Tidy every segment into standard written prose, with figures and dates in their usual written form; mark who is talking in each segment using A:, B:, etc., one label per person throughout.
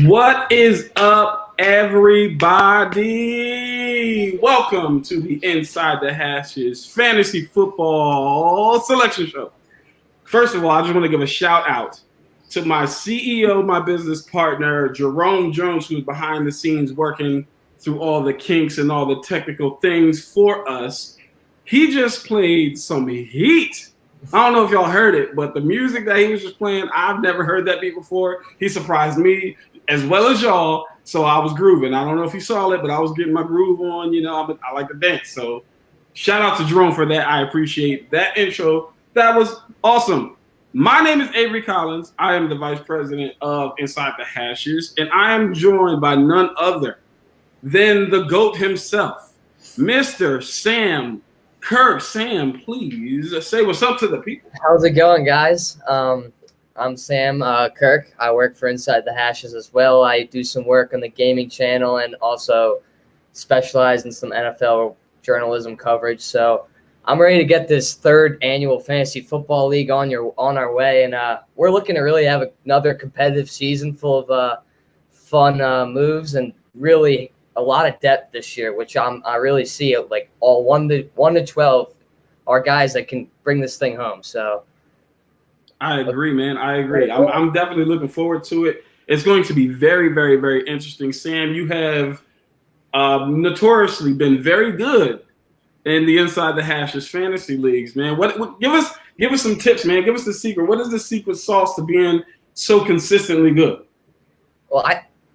A: What is up, everybody? Welcome to the Inside the Hashes Fantasy Football Selection Show. First of all, I just want to give a shout out to my CEO, my business partner, Jerome Jones, who's behind the scenes working through all the kinks and all the technical things for us. He just played some heat. I don't know if y'all heard it, but the music that he was just playing, I've never heard that beat before. He surprised me as well as y'all, so I was grooving. I don't know if you saw it, but I was getting my groove on. You know, I like to dance. So shout out to Jerome for that. I appreciate that intro. That was awesome. My name is Avery Collins. I am the vice president of Inside the Hashes, and I am joined by none other than the GOAT himself, Mr. Sam Kirk. Sam, please say what's up to the people.
B: How's it going, guys? I'm Sam Kirk. I work for Inside the Hashes as well. I do some work on the gaming channel and also specialize in some NFL journalism coverage. So I'm ready to get this third annual fantasy football league on our way, and we're looking to really have another competitive season full of fun moves and really a lot of depth this year, which I really see it like all 1 to 12 are guys that can bring this thing home. So
A: I agree, man. I agree. I'm definitely looking forward to it. It's going to be very, very, very interesting. Sam, you have notoriously been very good in the Inside the Hashes fantasy leagues, man. What give us some tips, man. Give us the secret. What is the secret sauce to being so consistently good?
B: Well,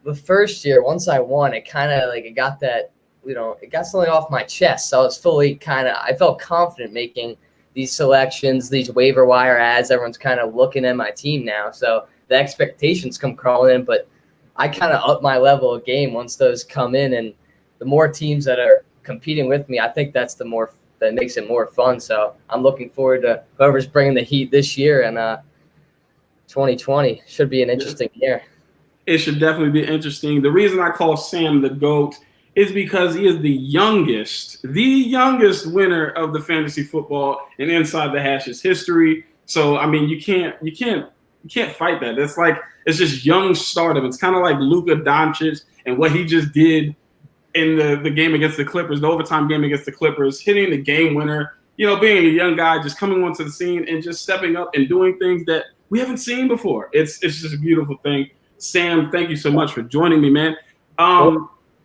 B: the first year, once I won, it kind of like it got that, it got something off my chest. So I was I felt confident making these selections, these waiver wire ads. Everyone's kind of looking at my team now. So the expectations come crawling in, but I kind of up my level of game once those come in. And the more teams that are competing with me, I think that makes it more fun. So I'm looking forward to whoever's bringing the heat this year, and 2020 should be an interesting year.
A: It should definitely be interesting. The reason I call Sam the GOAT is because he is the youngest winner of the fantasy football in Inside the Hashes history. So I mean, you can't fight that. It's just young stardom. It's kind of like Luca Doncic and what he just did in the game against the Clippers, the overtime game against the Clippers, hitting the game winner. You know, being a young guy, just coming onto the scene and just stepping up and doing things that we haven't seen before. It's just a beautiful thing. Sam, thank you so much for joining me, man.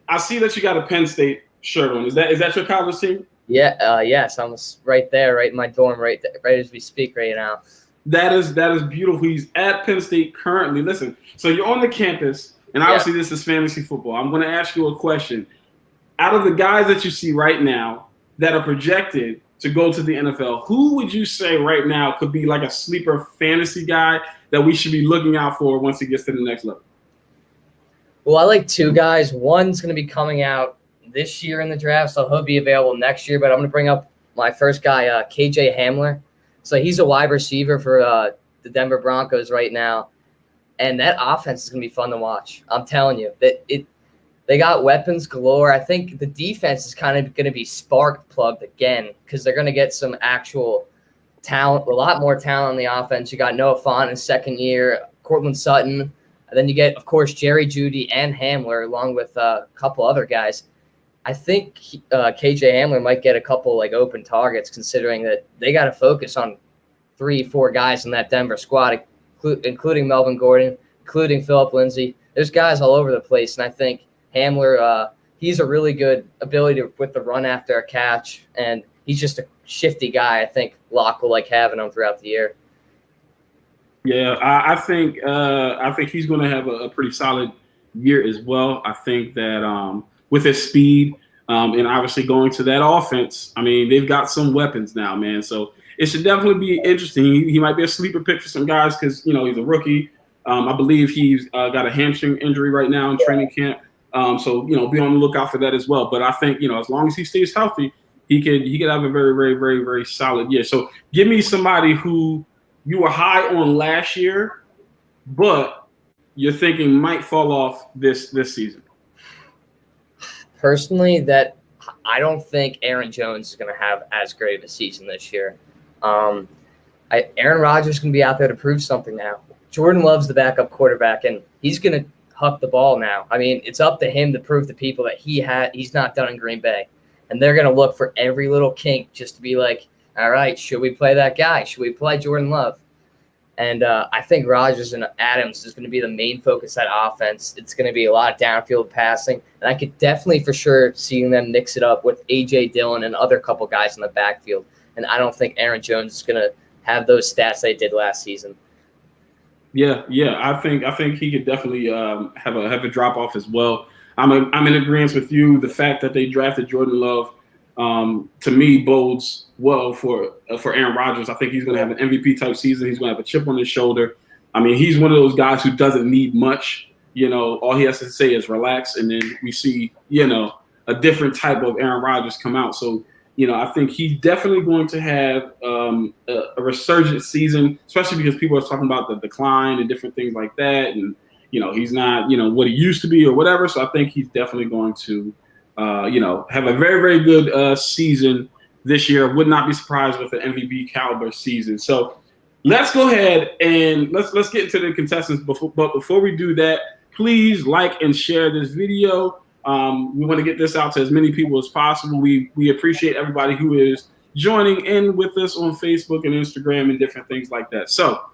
A: I see that you got a Penn State shirt on. Is that your college team?
B: Yeah, yes, I'm right there, right in my dorm, right as we speak right now.
A: That is beautiful. He's at Penn State currently. Listen, so you're on the campus, and obviously This is fantasy football. I'm going to ask you a question. Out of the guys that you see right now that are projected to go to the NFL, who would you say right now could be like a sleeper fantasy guy that we should be looking out for once he gets to the next level?
B: Well, I like two guys. One's going to be coming out this year in the draft, so he'll be available next year. But I'm going to bring up my first guy, KJ Hamler. So he's a wide receiver for the Denver Broncos right now, and that offense is going to be fun to watch. I'm telling you that they got weapons galore. I think the defense is kind of going to be spark plugged again because they're going to get some actual talent, a lot more talent on the offense. You got Noah Fant in second year, Cortland Sutton. And then you get, of course, Jerry Jeudy and Hamler, along with a couple other guys. I think KJ Hamler might get a couple open targets, considering that they got to focus on 3-4 guys in that Denver squad, including Melvin Gordon, including Phillip Lindsay. There's guys all over the place, and I think Hamler, he's a really good ability with the run after a catch, and he's just a shifty guy. I think Locke will like having him throughout the year.
A: Yeah, I think he's going to have a pretty solid year as well. I think that with his speed and obviously going to that offense, I mean, they've got some weapons now, man. So it should definitely be interesting. He might be a sleeper pick for some guys because, he's a rookie. I believe he's got a hamstring injury right now in training camp. So, be on the lookout for that as well. But I think, as long as he stays healthy, he could have a very, very, very, very solid year. So give me somebody who you were high on last year, but you're thinking might fall off this season.
B: Personally, that I don't think Aaron Jones is going to have as great of a season this year. Aaron Rodgers is going to be out there to prove something now. Jordan Love's the backup quarterback, and he's going to huck the ball now. I mean, it's up to him to prove to people that he's not done in Green Bay. And they're going to look for every little kink just to be like, all right, should we play that guy? Should we play Jordan Love? And I think Rodgers and Adams is going to be the main focus of that offense. It's going to be a lot of downfield passing. And I could definitely for sure see them mix it up with A.J. Dillon and other couple guys in the backfield. And I don't think Aaron Jones is going to have those stats they did last season.
A: Yeah. I think he could definitely have a drop off as well. I'm in agreement with you. The fact that they drafted Jordan Love, to me, bodes well for Aaron Rodgers. I think he's going to have an MVP type season. He's going to have a chip on his shoulder. I mean, he's one of those guys who doesn't need much. All he has to say is relax, and then we see, a different type of Aaron Rodgers come out. So, I think he's definitely going to have a resurgent season, especially because people are talking about the decline and different things like that. And, he's not, what he used to be or whatever. So I think he's definitely going to, have a very, very good season this year. Would not be surprised with an MVP caliber season. So let's go ahead and let's get into the contestants. But before we do that, please like and share this video. We want to get this out to as many people as possible. We appreciate everybody who is joining in with us on Facebook and Instagram and different things like that. So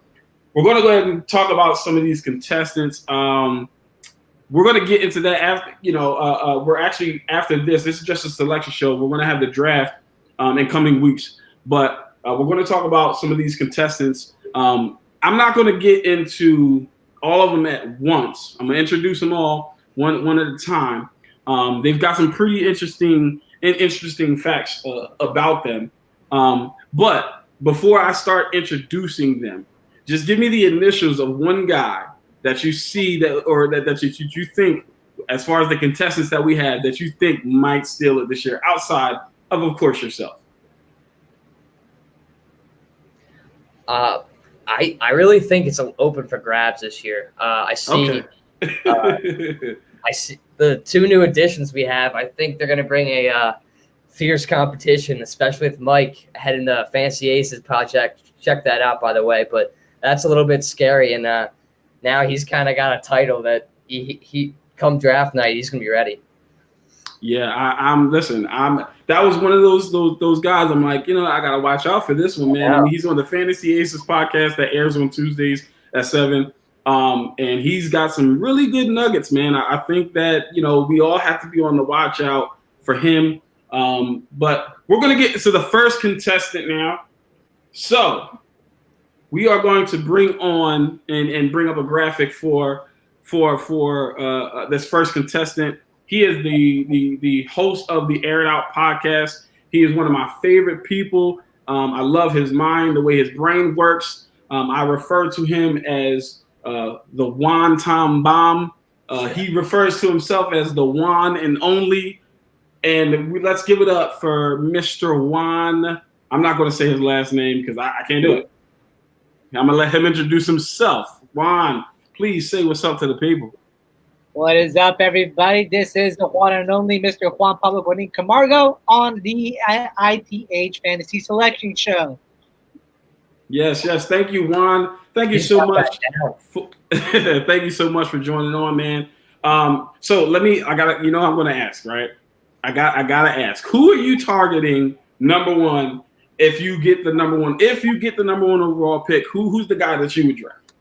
A: we're going to go ahead and talk about some of these contestants. We're going to get into that after, we're actually after this. This is just a selection show. We're going to have the draft in coming weeks. But we're going to talk about some of these contestants. I'm not going to get into all of them at once. I'm going to introduce them all one at a time. They've got some pretty interesting facts about them. But before I start introducing them, just give me the initials of one guy that you see that you think, as far as the contestants that we have, that you think might steal it this year, outside of course, yourself.
B: I really think it's open for grabs this year. I see. Okay. I see the two new additions we have. I think they're going to bring a fierce competition, especially with Mike heading the Fantasy Aces project. Check that out, by the way. But that's a little bit scary, and now he's kind of got a title that he come draft night, he's gonna be ready.
A: Yeah, that was one of those guys. I'm like, I gotta watch out for this one, man. Yeah. I mean, he's on the Fantasy Aces podcast that airs on Tuesdays at 7. And he's got some really good nuggets, man. I think that, we all have to be on the watch out for him. But we're going to get to the first contestant now. So we are going to bring on and bring up a graphic for this first contestant. He is the host of the Air It Out podcast. He is one of my favorite people. I love his mind, the way his brain works. I refer to him as the Juan Tom Bomb. He refers to himself as the one and only. And let's give it up for Mr. Juan. I'm not going to say his last name because I can't do it. I'm going to let him introduce himself. Juan, please say what's up to the people.
C: What is up, everybody? This is the one and only Mr. Juan Pablo Bonin Camargo on the ITH Fantasy Selection Show.
A: Yes. Thank you, Juan. Thank you so much. Thank you so much for joining on, man. So I'm going to ask, right? I gotta ask, who are you targeting number one if you get the number one overall pick? Who's the guy that you would draft?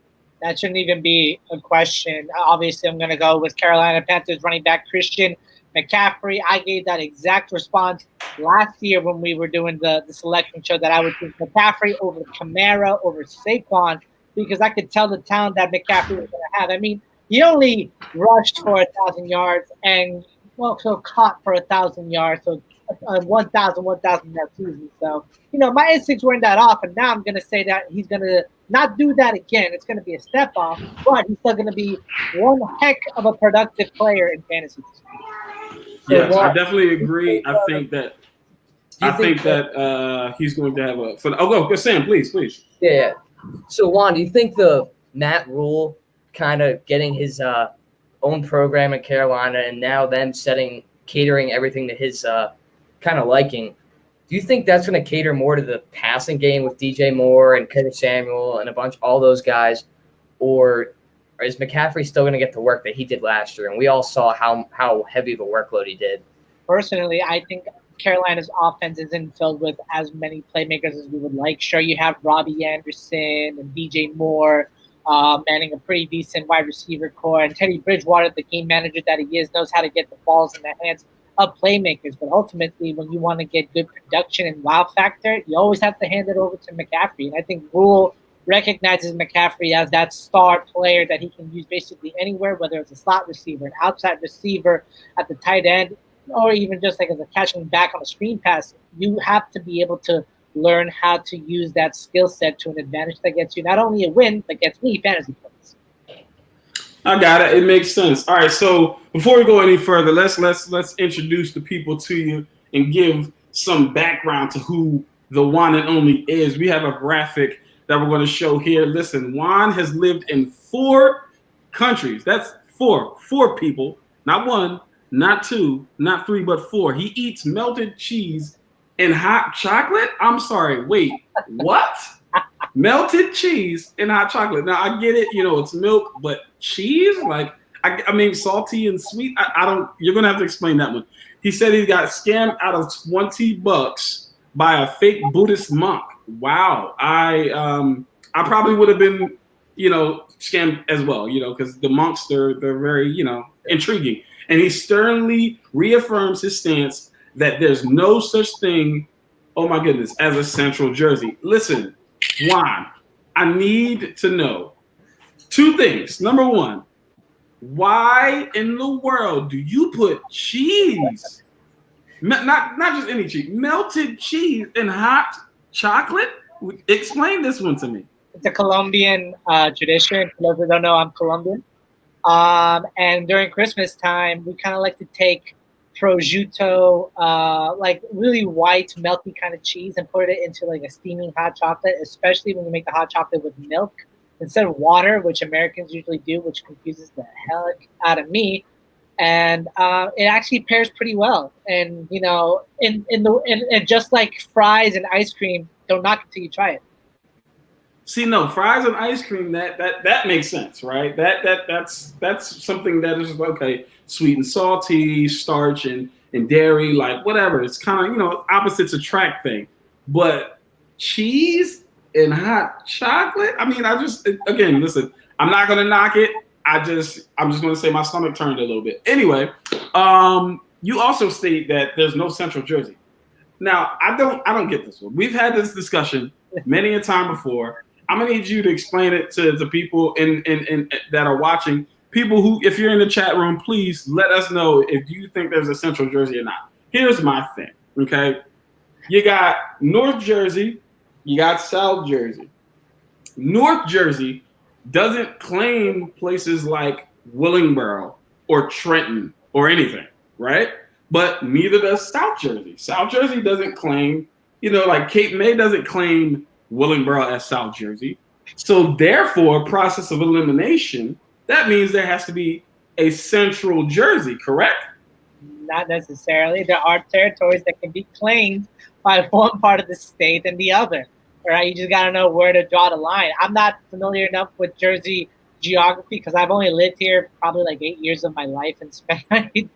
C: That shouldn't even be a question. Obviously, I'm going to go with Carolina Panthers running back Christian McCaffrey. I gave that exact response last year when we were doing the selection show that I would choose McCaffrey over Kamara, over Saquon, because I could tell the talent that McCaffrey was going to have. I mean, he only rushed for 1,000 yards and also caught for 1,000 yards, so 1,000 that season. So, my instincts weren't that off, and now I'm going to say that he's going to not do that again. It's going to be a step off, but he's still going to be one heck of a productive player in fantasy.
A: Yes, I definitely agree. I think that he's going to have go Sam, please.
B: Yeah. So Juan, do you think the Matt Rule kind of getting his own program in Carolina and now them catering everything to his kind of liking, do you think that's going to cater more to the passing game with DJ Moore and Curtis Samuel and all those guys, or or is McCaffrey still going to get the work that he did last year? And we all saw how heavy of a workload he did.
C: Personally, I think Carolina's offense isn't filled with as many playmakers as we would like. Sure, you have Robbie Anderson and DJ Moore manning a pretty decent wide receiver core, and Teddy Bridgewater, the game manager that he is, knows how to get the balls in the hands of playmakers. But ultimately, when you want to get good production and wow factor, you always have to hand it over to McCaffrey. And I think Rule recognizes McCaffrey as that star player that he can use basically anywhere, whether it's a slot receiver, an outside receiver at the tight end, or even just like as a catching back on a screen pass. You have to be able to learn how to use that skill set to an advantage that gets you not only a win, but gets me fantasy points.
A: I got it. It makes sense. All right. So before we go any further, let's introduce the people to you and give some background to who the one and only is. We have a graphic that we're going to show here. Listen, Juan has lived in 4 countries. That's 4 people, not 1. Not 2, not 3, but 4. He eats melted cheese and hot chocolate? I'm sorry, wait, what? Melted cheese and hot chocolate. Now, I get it, it's milk, but cheese? Like, I mean, salty and sweet? I don't, you're going to have to explain that one. He said he got scammed out of $20 by a fake Buddhist monk. Wow. I probably would have been, scammed as well, because the monks, they're very, intriguing. And he sternly reaffirms his stance that there's no such thing, oh my goodness, as a central jersey. Listen, Juan, I need to know 2 things. Number 1, why in the world do you put cheese, not just any cheese, melted cheese in hot chocolate? Explain this one to me.
C: It's a Colombian tradition. For those who don't know, I'm Colombian. And during Christmas time, we kind of like to take prosciutto, like really white, melty kind of cheese, and put it into like a steaming hot chocolate, especially when you make the hot chocolate with milk instead of water, which Americans usually do, which confuses the hell out of me. And it actually pairs pretty well. And, and just like fries and ice cream, don't knock it till you try it.
A: See, no, fries and ice cream, that makes sense, right? That's something that is okay, sweet and salty, starch and dairy, like whatever. It's kind of, opposites attract thing. But cheese and hot chocolate, I mean, again, listen, I'm not gonna knock it. I'm just gonna say my stomach turned a little bit. Anyway, you also state that there's no central jersey. Now, I don't get this one. We've had this discussion many a time before. I'm gonna need you to explain it to the people in that are watching. People who, if you're in the chat room, please let us know if you think there's a central jersey or not. Here's my thing, okay? You got North Jersey, you got South Jersey. North Jersey doesn't claim places like Willingboro or Trenton or anything, right? But neither does South Jersey. South Jersey doesn't claim, like Cape May doesn't claim Willingboro as South Jersey. So therefore, process of elimination, that means there has to be a central jersey, correct?
C: Not necessarily. There are territories that can be claimed by one part of the state and the other. All right, you just got to know where to draw the line. I'm not familiar enough with Jersey geography because I've only lived here probably like 8 years of my life and spent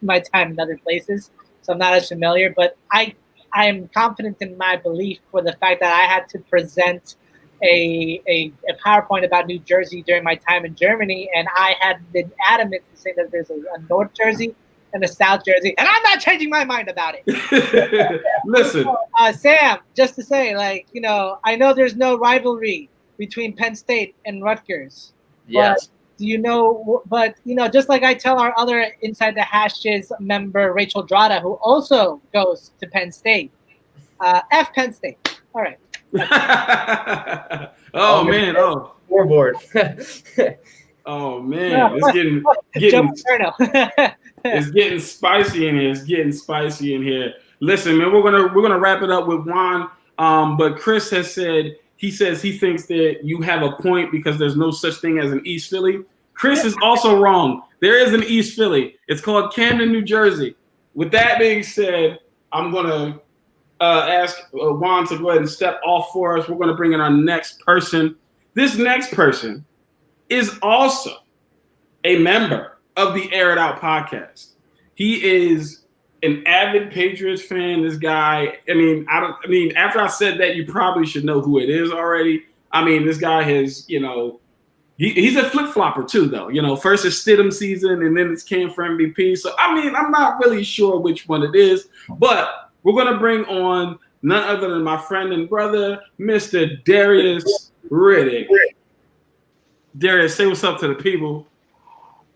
C: my time in other places. So I'm not as familiar, but I am confident in my belief for the fact that I had to present a PowerPoint about New Jersey during my time in Germany, and I had been adamant to say that there's a North Jersey and a South Jersey, and I'm not changing my mind about it.
A: Listen.
C: Sam, just to say, I know there's no rivalry between Penn State and Rutgers.
B: Yes.
C: But just like I tell our other Inside the Hashes member, Rachel Drada, who also goes to Penn State, F Penn State. All right.
A: Oh, man. Oh.
B: Scoreboard.
A: Oh, man. It's getting spicy in here. It's getting spicy in here. Listen, man, we're gonna wrap it up with Juan. But Chris has said he thinks that you have a point because there's no such thing as an East Philly. Chris is also wrong. There is an East Philly. It's called Camden, New Jersey. With that being said, I'm gonna ask Juan to go ahead and step off for us. We're gonna bring in our next person. This next person is also a member of the Air It Out podcast. He is an avid Patriots fan. This guy, after I said that, you probably should know who it is already. I mean, this guy has, he's a flip-flopper too, though. First it's Stidham season, and then it's Cam for MVP. So, I'm not really sure which one it is. But we're going to bring on none other than my friend and brother, Mr. Darius Riddick. Darius, say what's up to the people.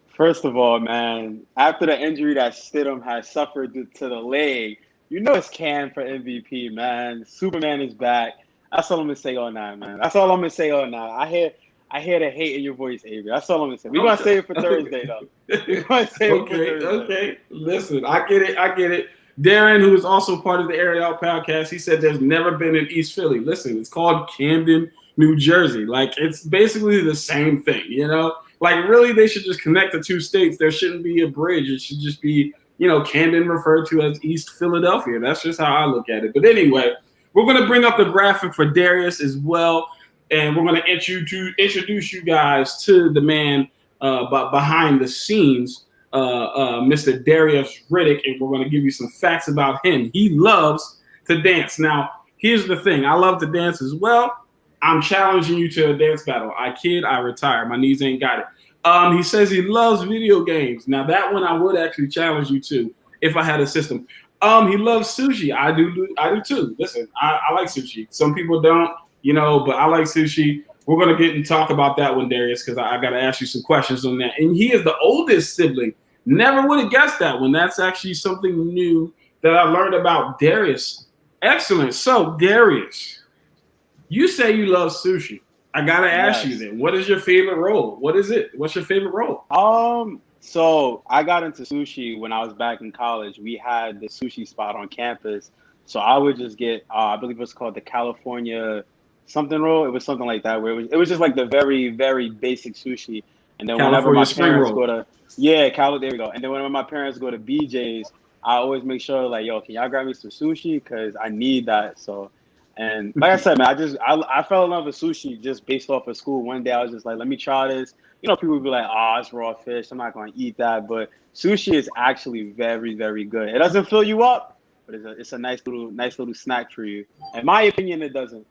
D: First of all, man, after the injury that Stidham has suffered to the leg, it's Cam for MVP, man. Superman is back. That's all I'm going to say all night, man. That's all I'm going to say all night. I hear the hate in your voice, Avery. That's all I'm going to say. We're going to save it for Thursday, though. We're going to save it for Thursday.
A: Okay. Listen, I get it. Darren, who is also part of the Air It Out podcast, he said there's never been in East Philly. Listen, it's called Camden, New Jersey. Like, it's basically the same thing, Like, really, they should just connect the two states. There shouldn't be a bridge. It should just be, Camden referred to as East Philadelphia. That's just how I look at it. But anyway, we're going to bring up the graphic for Darius as well, and we're going to introduce you guys to the man behind the scenes, Mr. Darius Riddick, and we're going to give you some facts about him. He loves to dance. Now, here's the thing. I love to dance as well. I'm challenging you to a dance battle. I kid, I retire. My knees ain't got it. He says he loves video games. Now, that one I would actually challenge you to if I had a system. He loves sushi. I do too. Listen, I like sushi. Some people don't, but I like sushi. We're going to get and talk about that one, Darius, because I got to ask you some questions on that. And he is the oldest sibling. Never would have guessed that one. That's actually something new that I learned about Darius. Excellent. So, Darius, you say you love sushi. I got to ask you then, what is your favorite roll? What is it? What's your favorite roll?
D: So I got into sushi when I was back in college. We had the sushi spot on campus. So I would just get, I believe it was called the California something roll. It was something like that, where it was just like the very, very basic sushi. And then whenever my parents go to, there we go. And then whenever my parents go to BJ's, I always make sure, like, yo, can y'all grab me some sushi? Because I need that. So, and like I said, man, I fell in love with sushi just based off of school. One day I was just like, let me try this. People would be like, it's raw fish. I'm not going to eat that. But sushi is actually very, very good. It doesn't fill you up, but it's a nice little snack for you. In my opinion, it doesn't.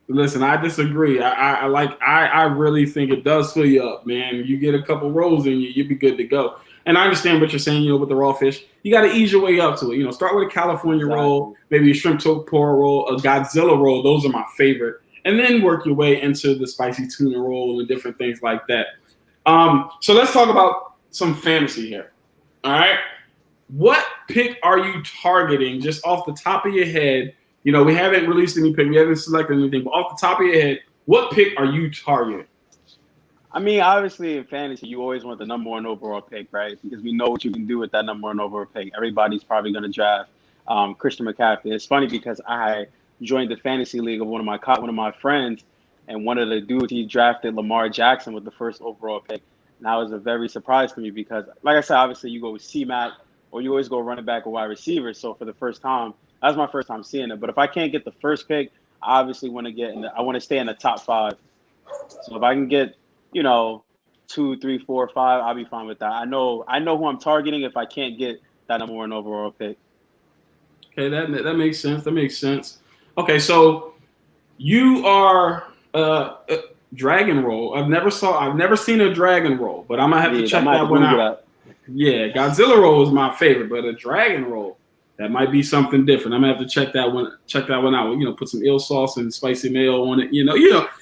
A: Listen, I disagree. I really think it does fill you up, man. You get a couple rolls in you, you'll be good to go. And I understand what you're saying, with the raw fish. You got to ease your way up to it. Start with a California roll, maybe a shrimp tempura roll, a Godzilla roll. Those are my favorite. And then work your way into the spicy tuna roll and different things like that. So let's talk about some fantasy here. All right. What pick are you targeting just off the top of your head? We haven't released any pick. We haven't selected anything. But off the top of your head, what pick are you targeting?
D: I mean, obviously in fantasy, you always want the number one overall pick, right? Because we know what you can do with that number one overall pick. Everybody's probably going to draft Christian McCaffrey. It's funny because I joined the fantasy league of one of my friends, and one of the dudes, he drafted Lamar Jackson with the first overall pick. And that was a very surprise to me because, like I said, obviously you go with C-Mac or you always go running back or wide receiver. So for the first time, that was my first time seeing it. But if I can't get the first pick, I obviously want to I want to stay in the top 5. So if I can get, 2, 3, 4, 5, I'll be fine with that. I know who I'm targeting if I can't get that number one overall pick.
A: Okay, that makes sense. That makes sense. Okay, so you are dragon roll. I've never seen a dragon roll, but I'm gonna have to check that one out. Yeah, Godzilla roll is my favorite, but a dragon roll, that might be something different. I'm gonna have to check that one out. Put some eel sauce and spicy mayo on it.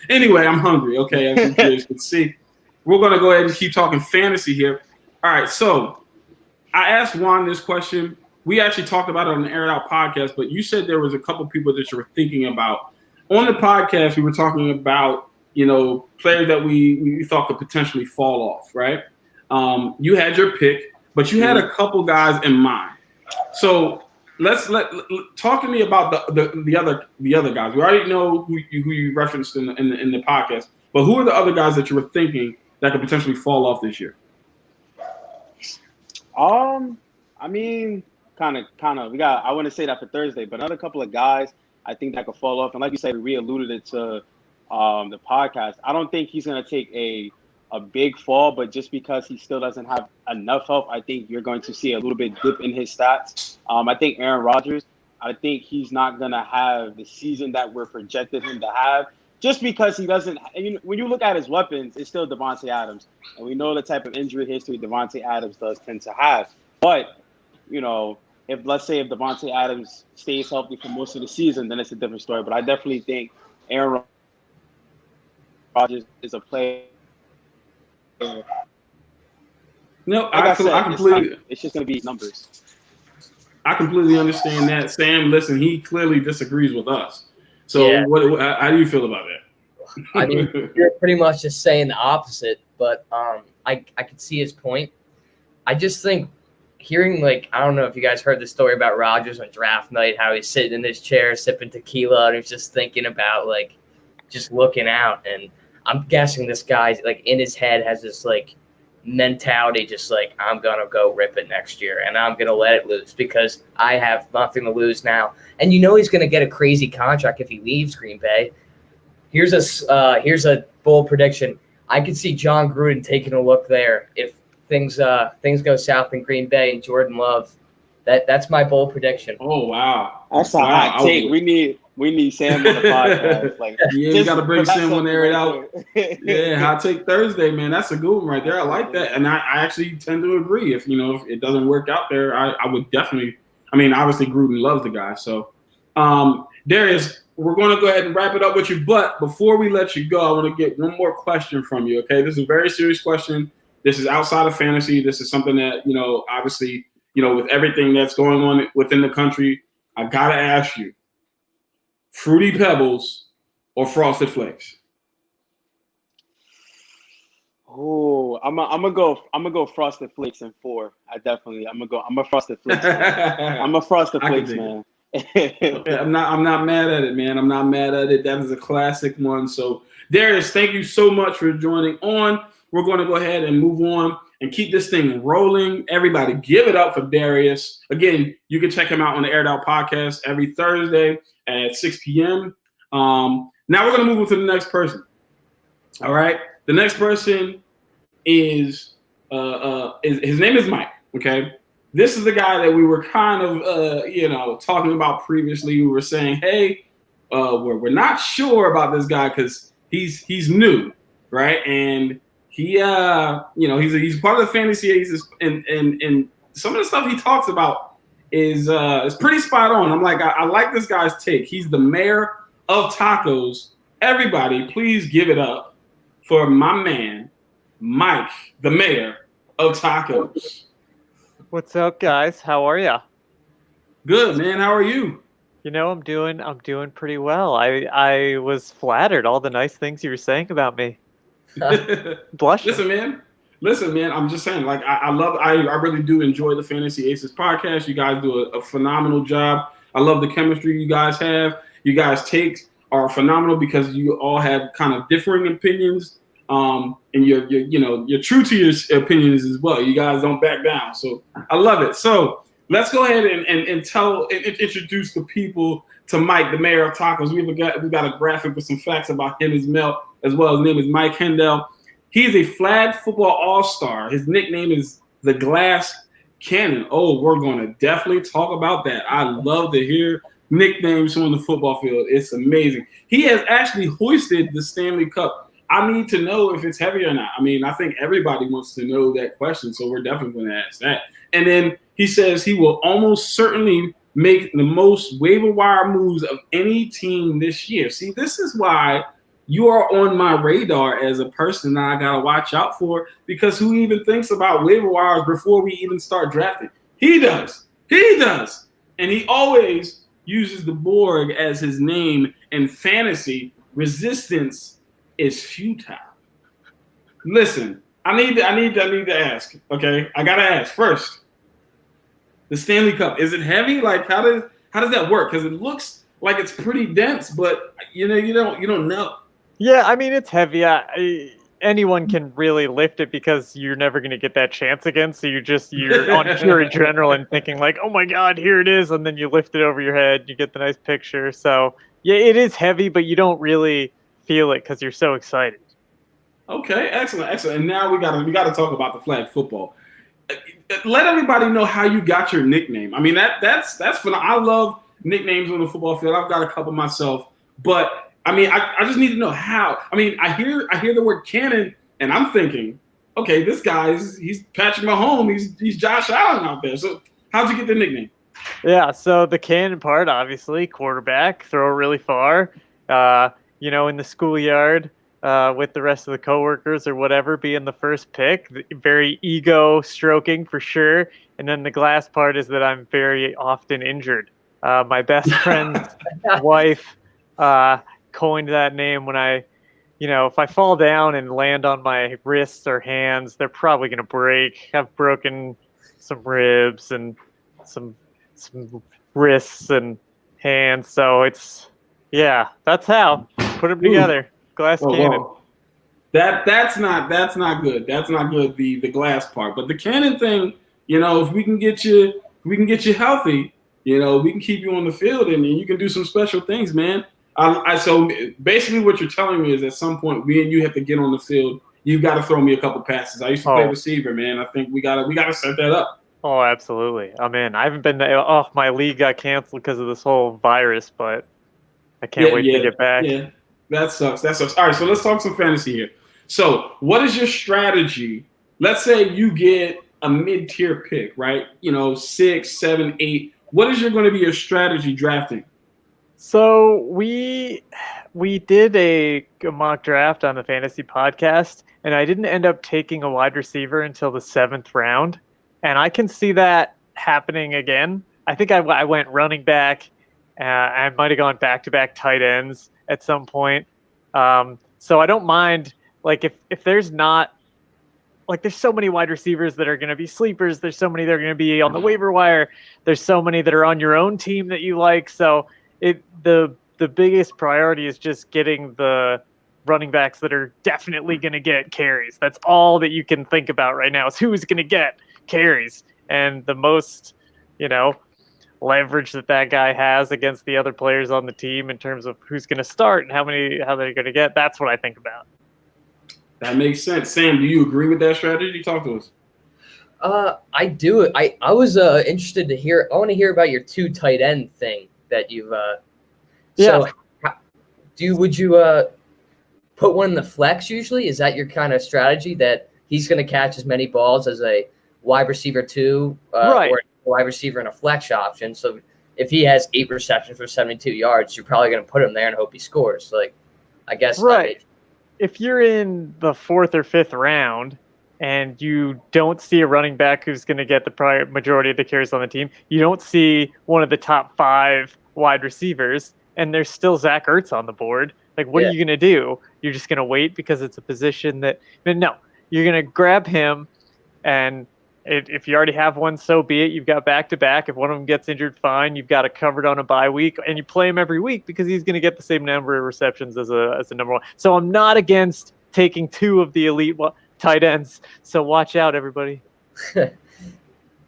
A: Anyway, I'm hungry. Okay, as you guys can see, we're gonna go ahead and keep talking fantasy here. All right, so I asked Juan this question. We actually talked about it on the Air It Out podcast, but you said there was a couple people that you were thinking about. On the podcast, we were talking about, players that we thought could potentially fall off, right? You had your pick, but you had a couple guys in mind. So talk to me about the other guys. We already know who you referenced in the podcast, but who are the other guys that you were thinking that could potentially fall off this year?
D: I mean, kind of. I want to say that for Thursday, but another couple of guys I think that could fall off. And like you said, we alluded it to the podcast. I don't think he's going to take a a big fall, but just because he still doesn't have enough help, I think you're going to see a little bit dip in his stats. I think Aaron Rodgers, I think he's not going to have the season that we're projected him to have just because he doesn't. When you look at his weapons, it's still Devonte Adams. And we know the type of injury history Devonte Adams does tend to have. But, let's say if Devonte Adams stays healthy for most of the season, then it's a different story. But I definitely think Aaron Rodgers is a player.
A: No, I completely.
D: It's just going to be numbers.
A: I completely understand that, Sam. Listen, he clearly disagrees with us. So,
B: Yeah.
A: How do you feel about that?
B: I mean, you're pretty much just saying the opposite, but I could see his point. I just think hearing, I don't know if you guys heard the story about Rodgers on draft night, how he's sitting in his chair sipping tequila and he's just thinking about just looking out. And I'm guessing this guy's in his head has this mentality, just I'm gonna go rip it next year and I'm gonna let it loose because I have nothing to lose now. And he's gonna get a crazy contract if he leaves Green Bay. Here's a bold prediction. I could see John Gruden taking a look there if things go south in Green Bay and Jordan Love. That's my bold prediction.
A: Oh wow,
D: that's a hot take. We need Sam on the podcast.
A: You got to bring Sam on there out. Yeah, hot take Thursday, man. That's a good one right there. I like that, and I actually tend to agree. If it doesn't work out there, I would definitely. I mean, obviously Gruden loves the guy. So, Darius, we're going to go ahead and wrap it up with you. But before we let you go, I want to get one more question from you. Okay, this is a very serious question. This is outside of fantasy. This is something that obviously, with everything that's going on within the country, I gotta ask you. Fruity Pebbles or Frosted Flakes?
D: Oh, I'm gonna go Frosted Flakes in 4. I'm a Frosted Flakes. I'm a Frosted Flakes man.
A: I'm not mad at it, man. I'm not mad at it. That is a classic one. So, Darius, thank you so much for joining on. We're going to go ahead and move on and keep this thing rolling. Everybody, give it up for Darius. Again, you can check him out on the Aired Out podcast every Thursday at 6 p.m. Now we're going to move on to the next person. All right. The next person is his name is Mike. Okay. This is the guy that we were kind of, talking about previously. We were saying, hey, we're not sure about this guy because he's new. Right. And he, he's part of the fantasy aces, and some of the stuff he talks about is pretty spot on. I'm like, I like this guy's take. He's the mayor of tacos. Everybody, please give it up for my man, Mike, the mayor of tacos.
E: What's up, guys? How are ya?
A: Good, man. How are you?
E: I'm doing pretty well. I was flattered all the nice things you were saying about me. Blushing.
A: Listen, man. I'm just saying, I really do enjoy the Fantasy Aces podcast. You guys do a phenomenal job. I love the chemistry you guys have. You guys' takes are phenomenal because you all have kind of differing opinions. And you're true to your opinions as well. You guys don't back down. So I love it. So let's go ahead and introduce the people to Mike, the mayor of tacos. We've got a graphic with some facts about him as well. His name is Mike Hendell. He's a flag football all-star. His nickname is the Glass Cannon. Oh, we're going to definitely talk about that. I love to hear nicknames on the football field. It's amazing. He has actually hoisted the Stanley Cup. I need to know if it's heavy or not. I mean, I think everybody wants to know that question, so we're definitely going to ask that. And then he says he will almost certainly make the most waiver wire moves of any team this year. See, this is why you are on my radar as a person that I got to watch out for, because who even thinks about waiver wires before we even start drafting? He does. And he always uses the Borg as his name in fantasy. Resistance is futile. Listen, I need to ask, okay? I got to ask first. The Stanley Cup, is it heavy? How does that work? Because it looks like it's pretty dense, but you don't know.
E: Yeah, I mean, it's heavy. Anyone can really lift it because you're never going to get that chance again. So you're on pure adrenaline thinking oh my God, here it is. And then you lift it over your head. You get the nice picture. So yeah, it is heavy, but you don't really feel it because you're so excited.
A: Okay, excellent, excellent. And now we gotta talk about the flag football. Let everybody know how you got your nickname. I mean, that's phenomenal. I love nicknames on the football field. I've got a couple myself, but I mean, I just need to know how. I mean, I hear the word cannon, and I'm thinking, okay, this guy's he's Patrick Mahomes, he's Josh Allen out there. So how'd you get the nickname?
E: Yeah, so the cannon part, obviously, quarterback, throw really far, in the schoolyard with the rest of the coworkers or whatever, being the first pick. Very ego stroking for sure. And then the glass part is that I'm very often injured. My best friend's wife coined that name when if I fall down and land on my wrists or hands, they're probably going to break. I've broken some ribs and some wrists and hands. So that's how. Put them together. Glass cannon.
A: Whoa. That's not good. That's not good. The glass part, but the cannon thing. If we can get you healthy, we can keep you on the field and you can do some special things, man. So basically, what you're telling me is at some point, me and you have to get on the field. You've got to throw me a couple passes. I used to play receiver, man. I think we gotta set that up.
E: Oh, absolutely. I'm in. I haven't been. My league got canceled because of this whole virus, but I can't wait to get back.
A: Yeah, that sucks. All right, so let's talk some fantasy here. So, what is your strategy? Let's say you get a mid-tier pick, right? 6, 7, 8. What is going to be your strategy drafting?
E: So we did a mock draft on the fantasy podcast, and I didn't end up taking a wide receiver until the 7th round, and I can see that happening again. I think I went running back. I might have gone back-to-back tight ends at some point. So I don't mind. Like if there's not, like there's so many wide receivers that are going to be sleepers. There's so many that are going to be on the waiver wire. There's so many that are on your own team that you like. So the biggest priority is just getting the running backs that are definitely going to get carries. That's all that you can think about right now is who's going to get carries, and the most, leverage that guy has against the other players on the team in terms of who's going to start and how they're going to get. That's what I think about.
A: That makes sense. Sam, do you agree with that strategy? Talk to us.
B: I do. I was interested to hear. I want to hear about your 2 tight end thing that you've.
E: Yeah.
B: So, would you put one in the flex usually? Is that your kind of strategy that he's going to catch as many balls as a wide receiver 2,
E: right,
B: or a wide receiver in a flex option? So if he has 8 receptions for 72 yards, you're probably going to put him there and hope he scores. Like, I guess.
E: Right. If you're in the 4th or 5th round and you don't see a running back who's going to get the majority of the carries on the team, you don't see one of the top 5 wide receivers, and there's still Zach Ertz on the board. Like, what are you going to do? You're just going to wait because it's a position that – no, you're going to grab him, and if you already have one, so be it. You've got back-to-back. If one of them gets injured, fine. You've got it covered on a bye week, and you play him every week because he's going to get the same number of receptions as a number 1. So I'm not against taking 2 of the elite tight ends. So watch out, everybody.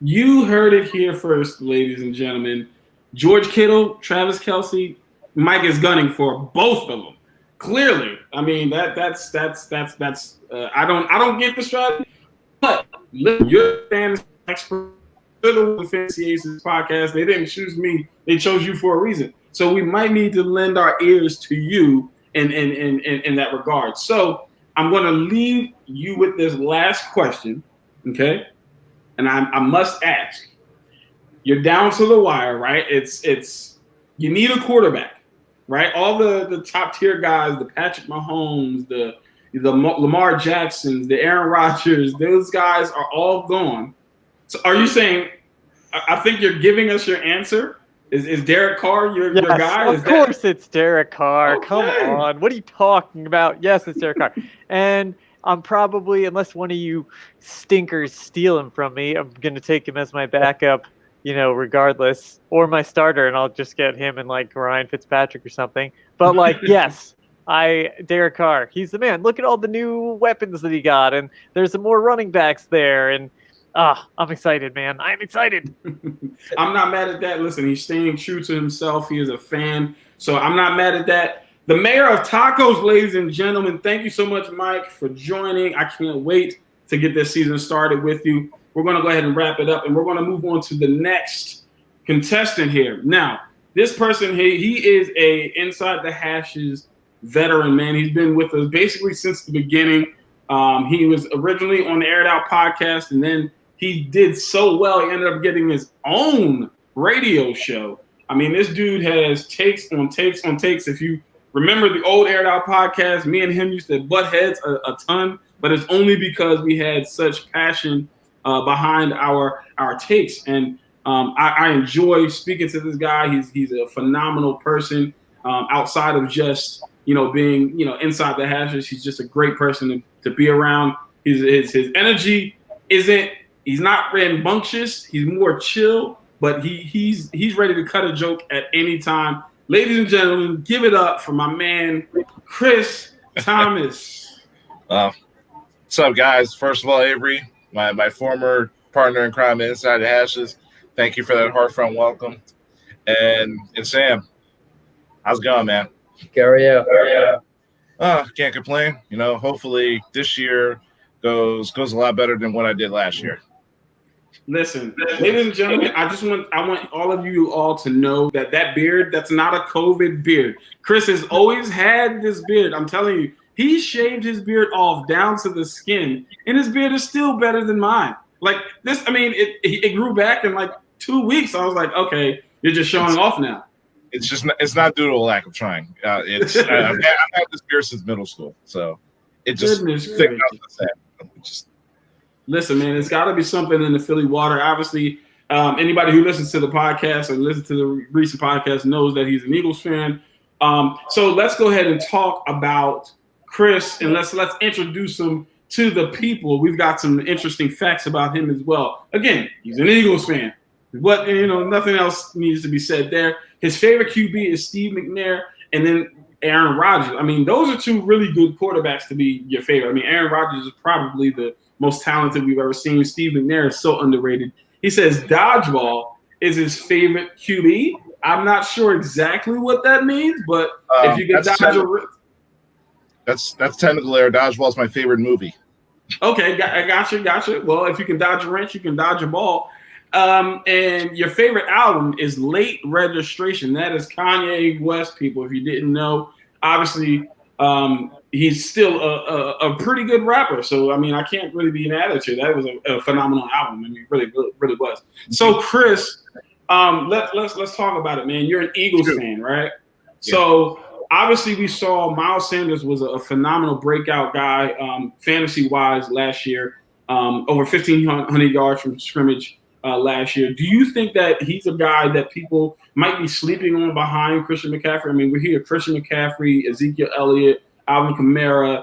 A: You heard it here first, ladies and gentlemen. George Kittle, Travis Kelce, Mike is gunning for both of them. Clearly, I mean that's I don't get the strategy, but look, you're a fantasy expert. The Fantasy Aces podcast. They didn't choose me; they chose you for a reason. So we might need to lend our ears to you in that regard. So I'm going to leave you with this last question, okay? And I must ask. You're down to the wire, right? It's you need a quarterback, right? All the top tier guys, the Patrick Mahomes, the Lamar Jacksons, the Aaron Rodgers, those guys are all gone. So are you saying? I think you're giving us your answer. Is Derek Carr your guy?
E: Of course it's Derek Carr. Okay. Come on. What are you talking about? Yes, it's Derek Carr. And I'm probably, unless one of you stinkers steal him from me, I'm going to take him as my backup, regardless, or my starter, and I'll just get him and like Ryan Fitzpatrick or something. But yes, Derek Carr, he's the man. Look at all the new weapons that he got, and there's some more running backs there, and I'm excited, man. I'm excited.
A: I'm not mad at that. Listen, he's staying true to himself. He is a fan, so I'm not mad at that. The mayor of tacos, ladies and gentlemen. Thank you so much, Mike, for joining. I can't wait to get this season started with you. We're going to go ahead and wrap it up, and we're going to move on to the next contestant here. Now, this person, he is a Inside the Hashes veteran, man. He's been with us basically since the beginning. He was originally on the Aired Out podcast, and then he did so well, he ended up getting his own radio show. I mean, this dude has takes on takes on takes. If you remember the old Aired Out podcast, me and him used to butt heads a ton, but it's only because we had such passion behind our takes. And I enjoy speaking to this guy. He's a phenomenal person outside of just, being, inside the hashes. He's just a great person to be around. His energy he's not rambunctious. He's more chill, but he's ready to cut a joke at any time. Ladies and gentlemen, give it up for my man, Chris Thomas.
F: What's up, guys? First of all, Avery, my former partner in crime Inside the Hashes, thank you for that heartfelt welcome. And Sam, how's it going, man?
B: Gary,
F: Can't complain. Hopefully this year goes a lot better than what I did last year.
A: Listen, ladies and gentlemen, I want all of you all to know that beard, that's not a COVID beard. Chris has always had this beard. I'm telling you, he shaved his beard off down to the skin, and his beard is still better than mine. Like this, I mean, it grew back in like 2 weeks. I was like, okay, you're just showing off now.
F: It's not due to a lack of trying. I've had this beard since middle school, so it just sticking out the sand.
A: Listen, man, it's got to be something in the Philly water. Obviously, anybody who listens to the podcast or listens to the recent podcast knows that he's an Eagles fan. So let's go ahead and talk about Chris, and let's introduce him to the people. We've got some interesting facts about him as well. Again, he's an Eagles fan. But, nothing else needs to be said there. His favorite QB is Steve McNair, and then Aaron Rodgers. I mean, those are two really good quarterbacks to be your favorite. I mean, Aaron Rodgers is probably the most talented we've ever seen. Steve McNair is so underrated. He says dodgeball is his favorite QB. I'm not sure exactly what that means, but if you can dodge
F: that's technical error. Dodgeball is my favorite movie.
A: Okay, I gotcha. Well, if you can dodge a wrench, you can dodge a ball. And your favorite album is Late Registration. That is Kanye West, people, if you didn't know. Obviously, he's still a pretty good rapper. So, I mean, I can't really be mad at you. That was a phenomenal album. I mean, really was. So, Chris, let's talk about it, man. You're an Eagles fan, right? Yeah. So, obviously, we saw Miles Sanders was a phenomenal breakout guy, fantasy-wise, last year. Over 1,500 yards from scrimmage last year. Do you think that he's a guy that people might be sleeping on behind Christian McCaffrey? I mean, we hear Christian McCaffrey, Ezekiel Elliott, Alvin Kamara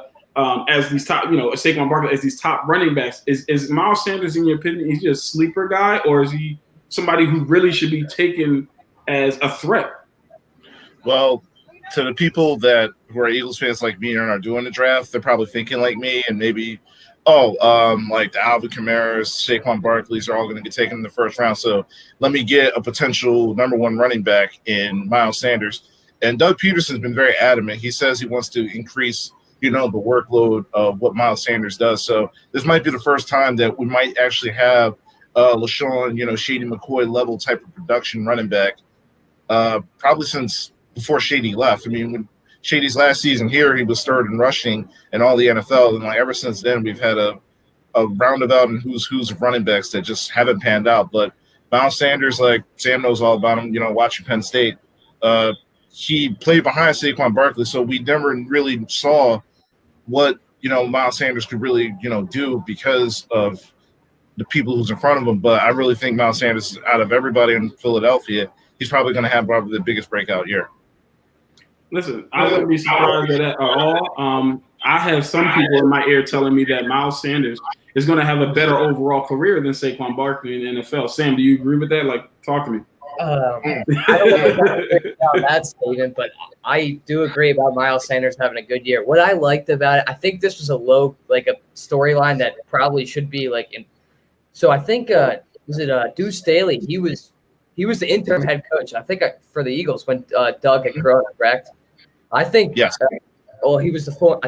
A: as these top, Saquon Barkley as these top running backs. Is Miles Sanders, in your opinion, is he a sleeper guy, or is he somebody who really should be taken as a threat?
F: Well, to the people who are Eagles fans like me and are doing the draft, they're probably thinking like me and maybe – like the Alvin Kamara's, Saquon Barkley's are all going to get taken in the first round. So let me get a potential number one running back in Miles Sanders. And Doug Peterson's been very adamant. He says he wants to increase, the workload of what Miles Sanders does. So this might be the first time that we might actually have LaShawn, Shady McCoy level type of production running back, probably since before Shady left. I mean, when Shady's last season here, he was third in rushing in all the NFL. And ever since then, we've had a roundabout and who's of running backs that just haven't panned out. But Miles Sanders, like Sam knows all about him, watching Penn State, he played behind Saquon Barkley. So we never really saw what, Miles Sanders could really, do because of the people who's in front of him. But I really think Miles Sanders, out of everybody in Philadelphia, he's probably going to have probably the biggest breakout year.
A: Listen, I wouldn't be surprised at that at all. I have some people in my ear telling me that Miles Sanders is going to have a better overall career than Saquon Barkley in the NFL. Sam, do you agree with that? Like, talk to me.
B: I don't know about that statement, but I do agree about Miles Sanders having a good year. What I liked about it, I think this was a storyline that probably should be So I think was it Deuce Staley? He was the interim head coach. I think for the Eagles when Doug had Corona, correct? I think.
F: Yes.
B: Well, he was the former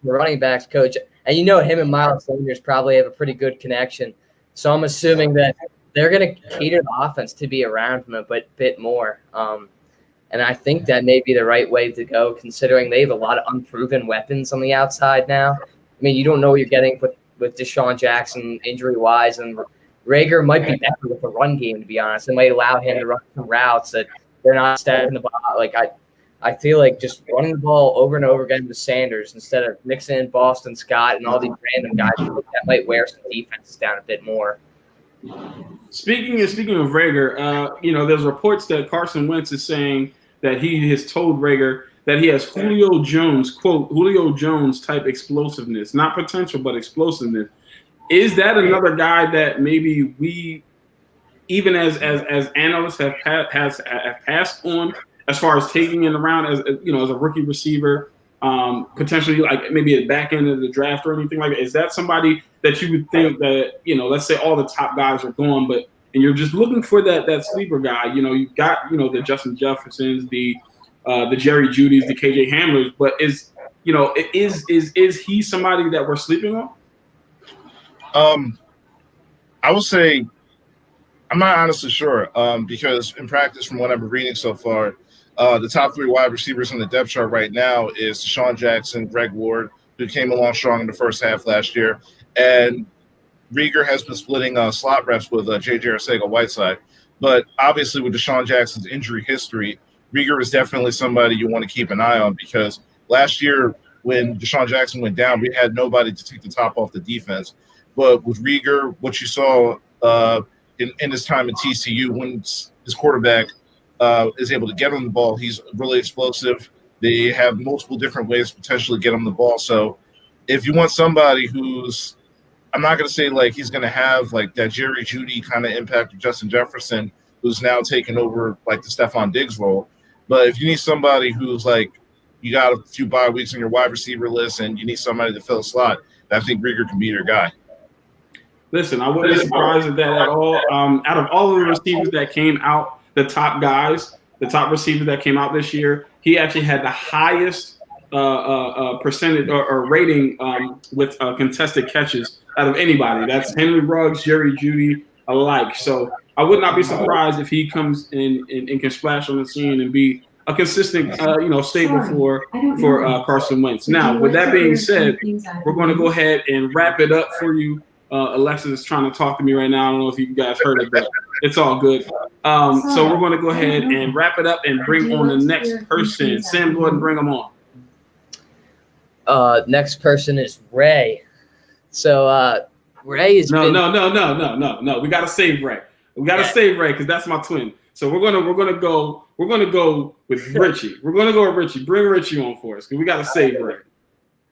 B: running backs coach, and him and Miles Sanders probably have a pretty good connection. So I'm assuming that they're going to cater the offense to be around him a bit more. And I think that may be the right way to go, considering they have a lot of unproven weapons on the outside now. I mean, you don't know what you're getting with Deshaun Jackson injury-wise, and Rager might be better with the run game, to be honest. It might allow him to run some routes that they're not stepping the ball. Like, I feel like just running the ball over and over again with Sanders instead of mixing in Boston Scott and all these random guys, that might wear some defenses down a bit more.
A: Speaking of Rager, there's reports that Carson Wentz is saying that he has told Rager that he has Julio Jones, quote, Julio Jones type explosiveness, not potential, but explosiveness. Is that another guy that maybe we, even as analysts, have passed on as far as taking it around as a rookie receiver, potentially like maybe at the back end of the draft or anything like that? Is that somebody that you would think that, let's say all the top guys are gone, and you're just looking for that sleeper guy? You got the Justin Jeffersons, the Jerry Judys, the KJ Hamlers, but is he somebody that we're sleeping on?
F: I would say I'm not honestly sure because in practice, from what I've been reading so far, the top 3 wide receivers on the depth chart right now is Deshaun Jackson, Greg Ward, who came along strong in the first half last year, and Rieger has been splitting slot reps with J.J. Arcega-Whiteside. But obviously with Deshaun Jackson's injury history, Rieger is definitely somebody you want to keep an eye on, because last year when Deshaun Jackson went down, we had nobody to take the top off the defense. But with Rieger, what you saw in his time at TCU, when his quarterback is able to get him the ball, he's really explosive. They have multiple different ways to potentially get him the ball. So if you want somebody who's, I'm not going to say like he's going to have like that Jerry Jeudy kind of impact of Justin Jefferson, who's now taken over like the Stephon Diggs role. But if you need somebody who's like, you got a few bye weeks on your wide receiver list and you need somebody to fill a slot, I think Rieger can be your guy.
A: Listen, I wouldn't be surprised at that at all. Out of all of the receivers that came out, the top guys, the top receivers that came out this year, he actually had the highest percentage or rating with contested catches out of anybody. That's Henry Ruggs, Jerry Jeudy alike. So I would not be surprised if he comes in and can splash on the scene and be a consistent, staple for Carson Wentz. Now, with that being said, we're going to go ahead and wrap it up for you. Alexis is trying to talk to me right now. I don't know if you guys heard it, but it's all good. So we're going to go ahead and wrap it up and bring on the next person. Sam, go ahead and bring them on.
B: Next person is Ray. So Ray is
A: no. We got to save Ray. We got to save Ray because that's my twin. So we're gonna go with Richie. We're gonna go with Richie. Bring Richie on for us because we got to save Ray.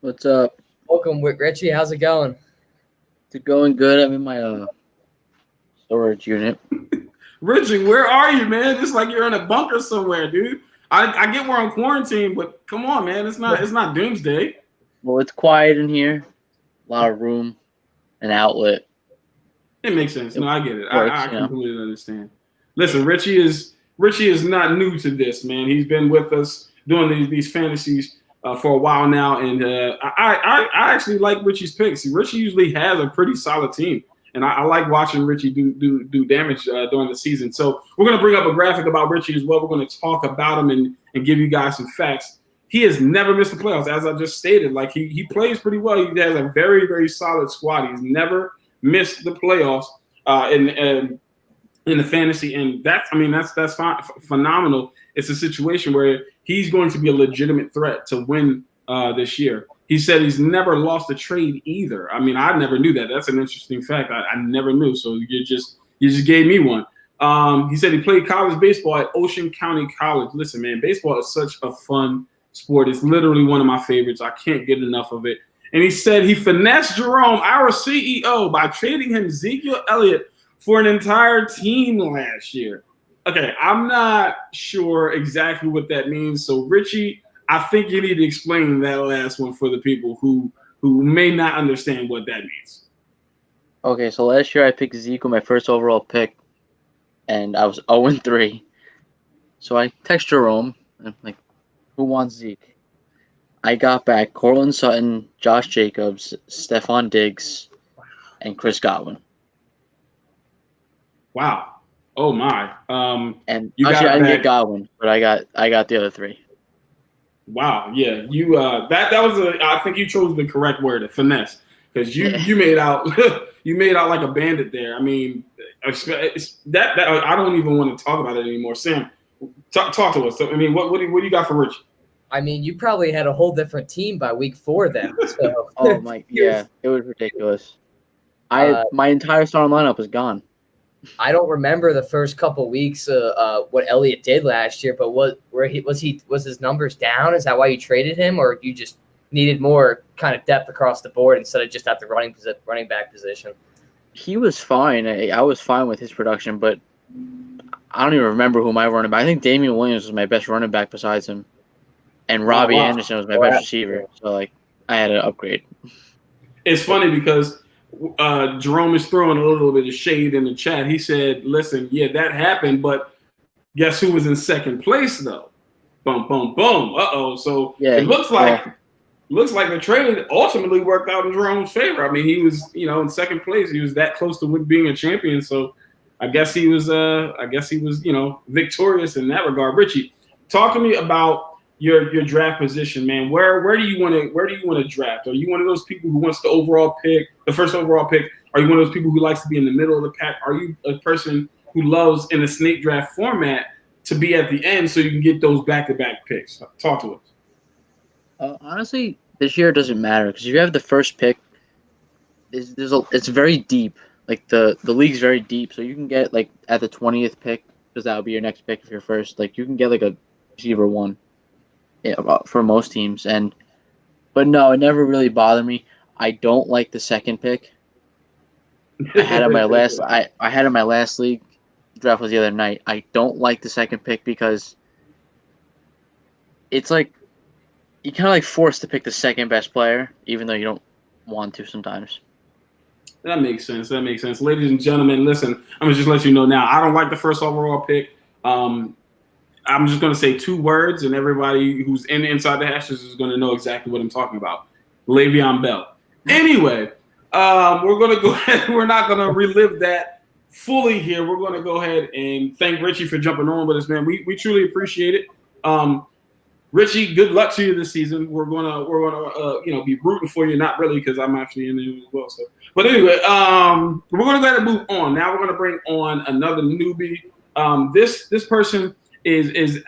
G: What's up?
B: Welcome, Richie. How's it going?
G: It's going good. I'm in my storage unit.
A: Richie, where are you, man? It's like you're in a bunker somewhere, dude. I get we're on quarantine, but come on, man. It's not doomsday.
G: Well, it's quiet in here. A lot of room, an outlet.
A: It makes sense. No, I get it. I completely understand. Listen, Richie is not new to this, man. He's been with us doing these fantasies for a while now, and I actually like Richie's picks. Richie usually has a pretty solid team, and I like watching Richie do damage during the season. So we're going to bring up a graphic about Richie as well. We're going to talk about him and give you guys some facts. He has never missed the playoffs, as I just stated. Like he plays pretty well. He has a very, very solid squad. He's never missed the playoffs in the fantasy, and that's phenomenal. It's a situation where he's going to be a legitimate threat to win this year. He said he's never lost a trade either. I mean, I never knew that. That's an interesting fact. I never knew. So you just gave me one. He said he played college baseball at Ocean County College. Listen, man, baseball is such a fun sport. It's literally one of my favorites. I can't get enough of it. And he said he finessed Jerome, our CEO, by trading him Ezekiel Elliott for an entire team last year. Okay, I'm not sure exactly what that means. So, Richie, I think you need to explain that last one for the people who may not understand what that means.
G: Okay, so last year I picked Ezekiel, my first overall pick, and I was 0-3. So I text Jerome, and I'm like, who wants Zeke? I got back Cortland Sutton, Josh Jacobs, Stephon Diggs, and Chris Godwin.
A: Wow. Oh my.
G: And
A: you
G: actually,
A: got
G: I didn't
A: back-
G: get Godwin, but I got the other three.
A: Wow. Yeah. You that was I think you chose the correct word, a finesse, because you made out like a bandit there. I mean, that I don't even want to talk about it anymore. Sam, talk to us. So, I mean, what do you got for Richie?
B: I mean, you probably had a whole different team by week 4 then. So.
G: Oh my, yeah, it was ridiculous. My entire starting lineup was gone.
B: I don't remember the first couple weeks what Elliott did last year, but was his numbers down? Is that why you traded him, or you just needed more kind of depth across the board instead of just at the running back position?
G: He was fine. I was fine with his production, but I don't even remember who my running back. I think Damian Williams was my best running back besides him, and Robbie Anderson was my best receiver. So I had to upgrade.
A: It's funny because Jerome is throwing a little bit of shade in the chat. He said, listen, yeah, that happened, but guess who was in second place, though? Boom, boom, boom. Uh-oh. So it looks like the trade ultimately worked out in Jerome's favor. I mean, he was, in second place. He was that close to being a champion. So I guess he was, victorious in that regard. Richie, talk to me about your draft position, man. Where do you want to draft? Are you one of those people who wants the first overall pick? Are you one of those people who likes to be in the middle of the pack? Are you a person who loves in a snake draft format to be at the end so you can get those back-to-back picks? Talk to us.
G: Honestly, this year it doesn't matter because if you have the first pick, it's very deep. Like the league's very deep, so you can get like at the 20th pick because that would be your next pick if you're first. Like you can get like a receiver 1. Yeah, for most teams, but no, it never really bothered me. I don't like the second pick. I had in my last. I had in my last league. Draft was the other night. I don't like the second pick because it's like you kind of like forced to pick the second best player, even though you don't want to sometimes.
A: That makes sense. Ladies and gentlemen, listen, I'm gonna just let you know now. I don't like the first overall pick. I'm just going to say 2 words, and everybody who's inside the hashes is going to know exactly what I'm talking about. Le'Veon Bell. Anyway, we're going to go ahead. We're not going to relive that fully here. We're going to go ahead and thank Richie for jumping on with us, man. We truly appreciate it. Richie, good luck to you this season. We're gonna be rooting for you. Not really, because I'm actually in there as well. So, but anyway, we're going to go ahead and move on. Now we're going to bring on another newbie. This person is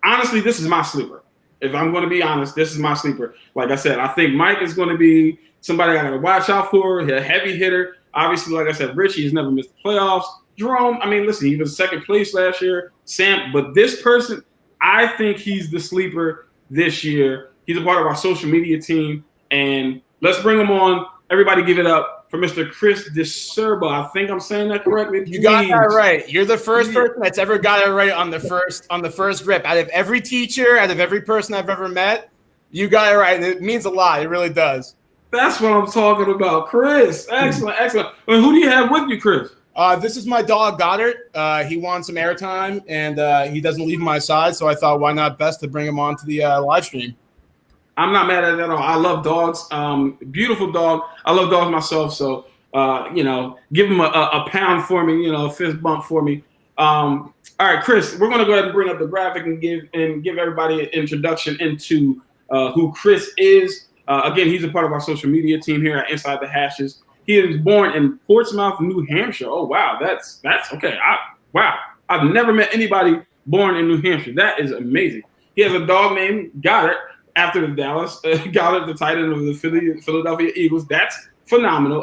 A: honestly, this is my sleeper. If I'm going to be honest, this is my sleeper. Like I said, I think Mike is going to be somebody I got to watch out for, a heavy hitter. Obviously, like I said, Richie has never missed the playoffs. Jerome, I mean, listen, he was second place last year. Sam, but this person, I think he's the sleeper this year. He's a part of our social media team, and let's bring him on. Everybody give it up for Mr. Chris DeSerba. I think I'm saying that correctly.
H: You got that right. You're the first person that's ever got it right on the first rip. Out of every teacher, out of every person I've ever met, you got it right. And it means a lot. It really does.
A: That's what I'm talking about, Chris. Excellent. Well, who do you have with you, Chris?
H: This is my dog, Goddard. He wants some airtime, and he doesn't leave my side, so I thought, why not best to bring him onto the live stream.
A: I'm not mad at that at all. I love dogs. Beautiful dog. I love dogs myself. So, give him a pound for me, a fist bump for me. All right, Chris, we're going to go ahead and bring up the graphic and give everybody an introduction into who Chris is. Again, he's a part of our social media team here at Inside the Hashes. He was born in Portsmouth, New Hampshire. Oh, wow. That's okay. I've never met anybody born in New Hampshire. That is amazing. He has a dog named Goddard, after the Dallas Goddard, the tight end of the Philadelphia Eagles. That's phenomenal.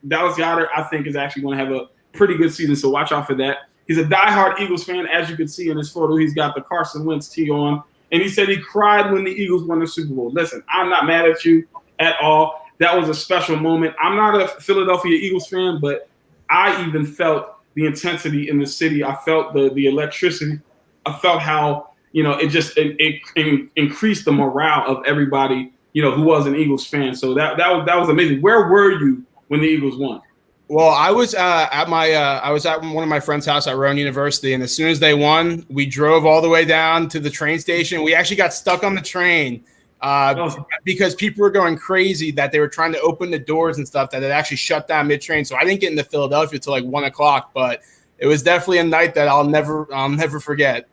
A: Dallas Goddard, I think, is actually going to have a pretty good season, so watch out for that. He's a diehard Eagles fan. As you can see in his photo, he's got the Carson Wentz tee on, and he said he cried when the Eagles won the Super Bowl. Listen, I'm not mad at you at all. That was a special moment. I'm not a Philadelphia Eagles fan, but I even felt the intensity in the city. I felt the electricity. I felt how it increased the morale of everybody, who was an Eagles fan. So that was amazing. Where were you when the Eagles won?
H: Well, I was at one of my friend's house at Rowan University, and as soon as they won, we drove all the way down to the train station. We actually got stuck on the train because people were going crazy that they were trying to open the doors and stuff that had actually shut down mid-train. So I didn't get into Philadelphia till like 1 o'clock, but it was definitely a night that I'll never forget.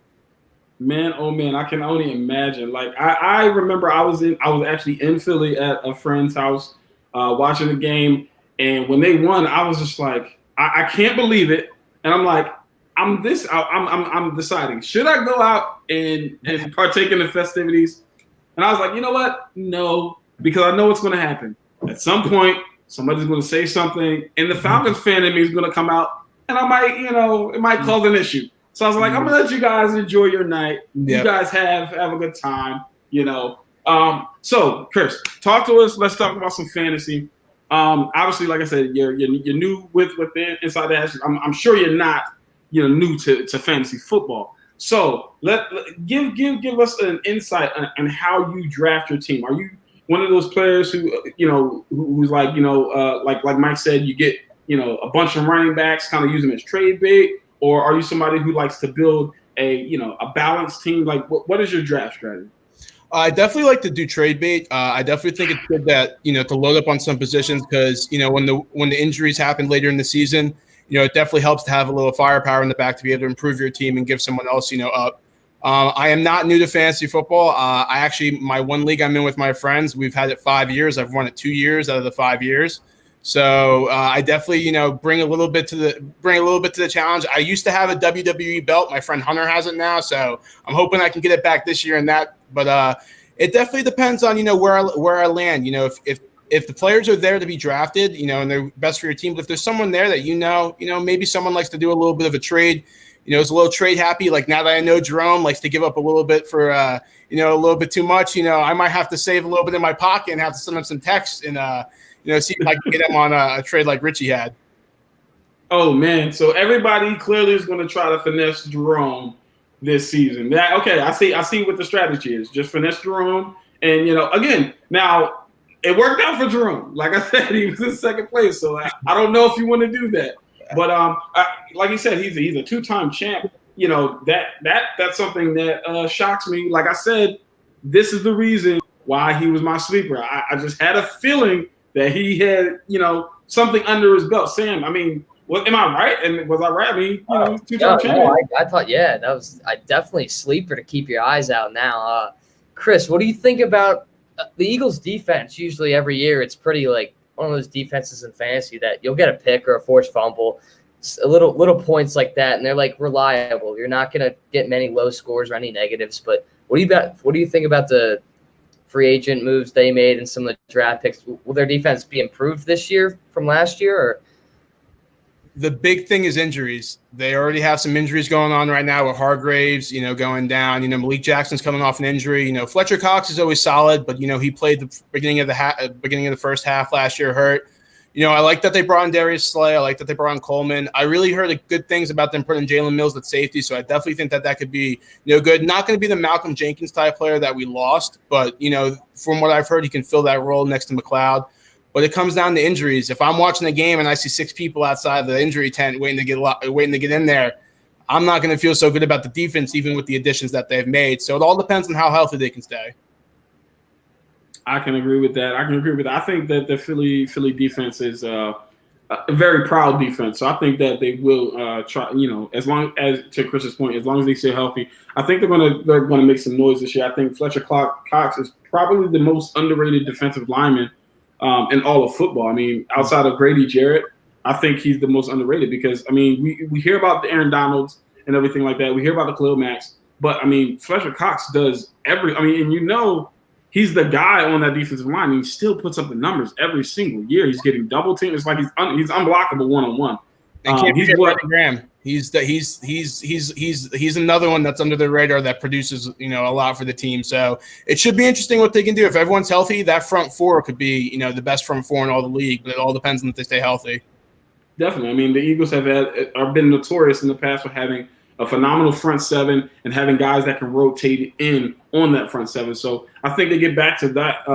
A: Man, oh man, I can only imagine. Like I remember I was actually in Philly at a friend's house watching the game. And when they won, I was just like, I can't believe it. And I'm like, I'm deciding, should I go out and partake in the festivities? And I was like, you know what? No, because I know what's going to happen. At some point, somebody's going to say something, and the Falcons fan in me is going to come out, and I might, it might cause an issue. So I was like, I'm going to let you guys enjoy your night. Yep. You guys have a good time, So, Chris, talk to us. Let's talk about some fantasy. Obviously, like I said, you're new with the Inside the Ashes. I'm sure you're not new to fantasy football. So give us an insight on how you draft your team. Are you one of those players who's like like Mike said, you get a bunch of running backs, kind of use them as trade bait, or are you somebody who likes to build a balanced team? Like what is your draft strategy?
H: I definitely like to do trade bait. I definitely think it's good that to load up on some positions because when the injuries happen later in the season, it definitely helps to have a little firepower in the back to be able to improve your team and give someone else up. I am not new to fantasy football. My one league I'm in with my friends, we've had it 5 years. I've won it 2 years out of the 5 years. So I definitely bring a little bit to the challenge. I used to have a WWE belt. My friend Hunter has it now, so I'm hoping I can get it back this year and that. But it definitely depends on where I land. If the players are there to be drafted, and they're best for your team. But if there's someone there that maybe someone likes to do a little bit of a trade, is a little trade happy. Like now that I know Jerome likes to give up a little bit for a little bit too much. I might have to save a little bit in my pocket and have to send him some texts and see if I can get him on a trade like Richie had.
A: Oh man, so everybody clearly is going to try to finesse Jerome this season. Okay, I see what the strategy is. Just finesse Jerome, and again, now it worked out for Jerome. Like I said, he was in second place, so I don't know if you want to do that. But like you said, he's a two-time champ. That's something that shocks me. Like I said, this is the reason why he was my sleeper. I just had a feeling that he had something under his belt. Sam, I mean, am I right? And was I right? I mean, two-time champ.
B: No, I thought, that was definitely sleeper to keep your eyes out now. Chris, what do you think about the Eagles' defense? Usually every year it's pretty like one of those defenses in fantasy that you'll get a pick or a forced fumble, a little points like that, and they're like reliable. You're not going to get many low scores or any negatives. But what do you think about the free agent moves they made and some of the draft picks? Will their defense be improved this year from last year? Or
H: the big thing is injuries. They already have some injuries going on right now with Hargraves, going down. Malik Jackson's coming off an injury. Fletcher Cox is always solid, but he played the beginning of the first half last year hurt. I like that they brought in Darius Slay. I like that they brought in Coleman. I really heard good things about them putting Jalen Mills at safety, so I definitely think that could be good. Not going to be the Malcolm Jenkins type player that we lost, but from what I've heard, he can fill that role next to McLeod. But it comes down to injuries. If I'm watching a game and I see 6 people outside the injury tent waiting to get in there, I'm not going to feel so good about the defense, even with the additions that they've made. So it all depends on how healthy they can stay.
A: I can agree with that. I think that the Philly defense is a very proud defense. So I think that they will try. As long as, to Chris's point, as long as they stay healthy, I think they're gonna make some noise this year. I think Fletcher Cox is probably the most underrated defensive lineman in all of football. I mean, outside of Grady Jarrett, I think he's the most underrated because, I mean, we hear about the Aaron Donalds and everything like that. We hear about the Khalil Macks, but, I mean, Fletcher Cox does he's the guy on that defensive line, and he still puts up the numbers every single year. He's getting double teamed. It's like he's unblockable one-on-one.
H: He's Graham. He's another one that's under the radar that produces a lot for the team. So it should be interesting what they can do. If everyone's healthy, that front four could be the best front four in all the league. But it all depends on if they stay healthy.
A: Definitely. I mean, the Eagles have been notorious in the past for having a phenomenal front seven and having guys that can rotate in on that front seven. So I think they get back to that.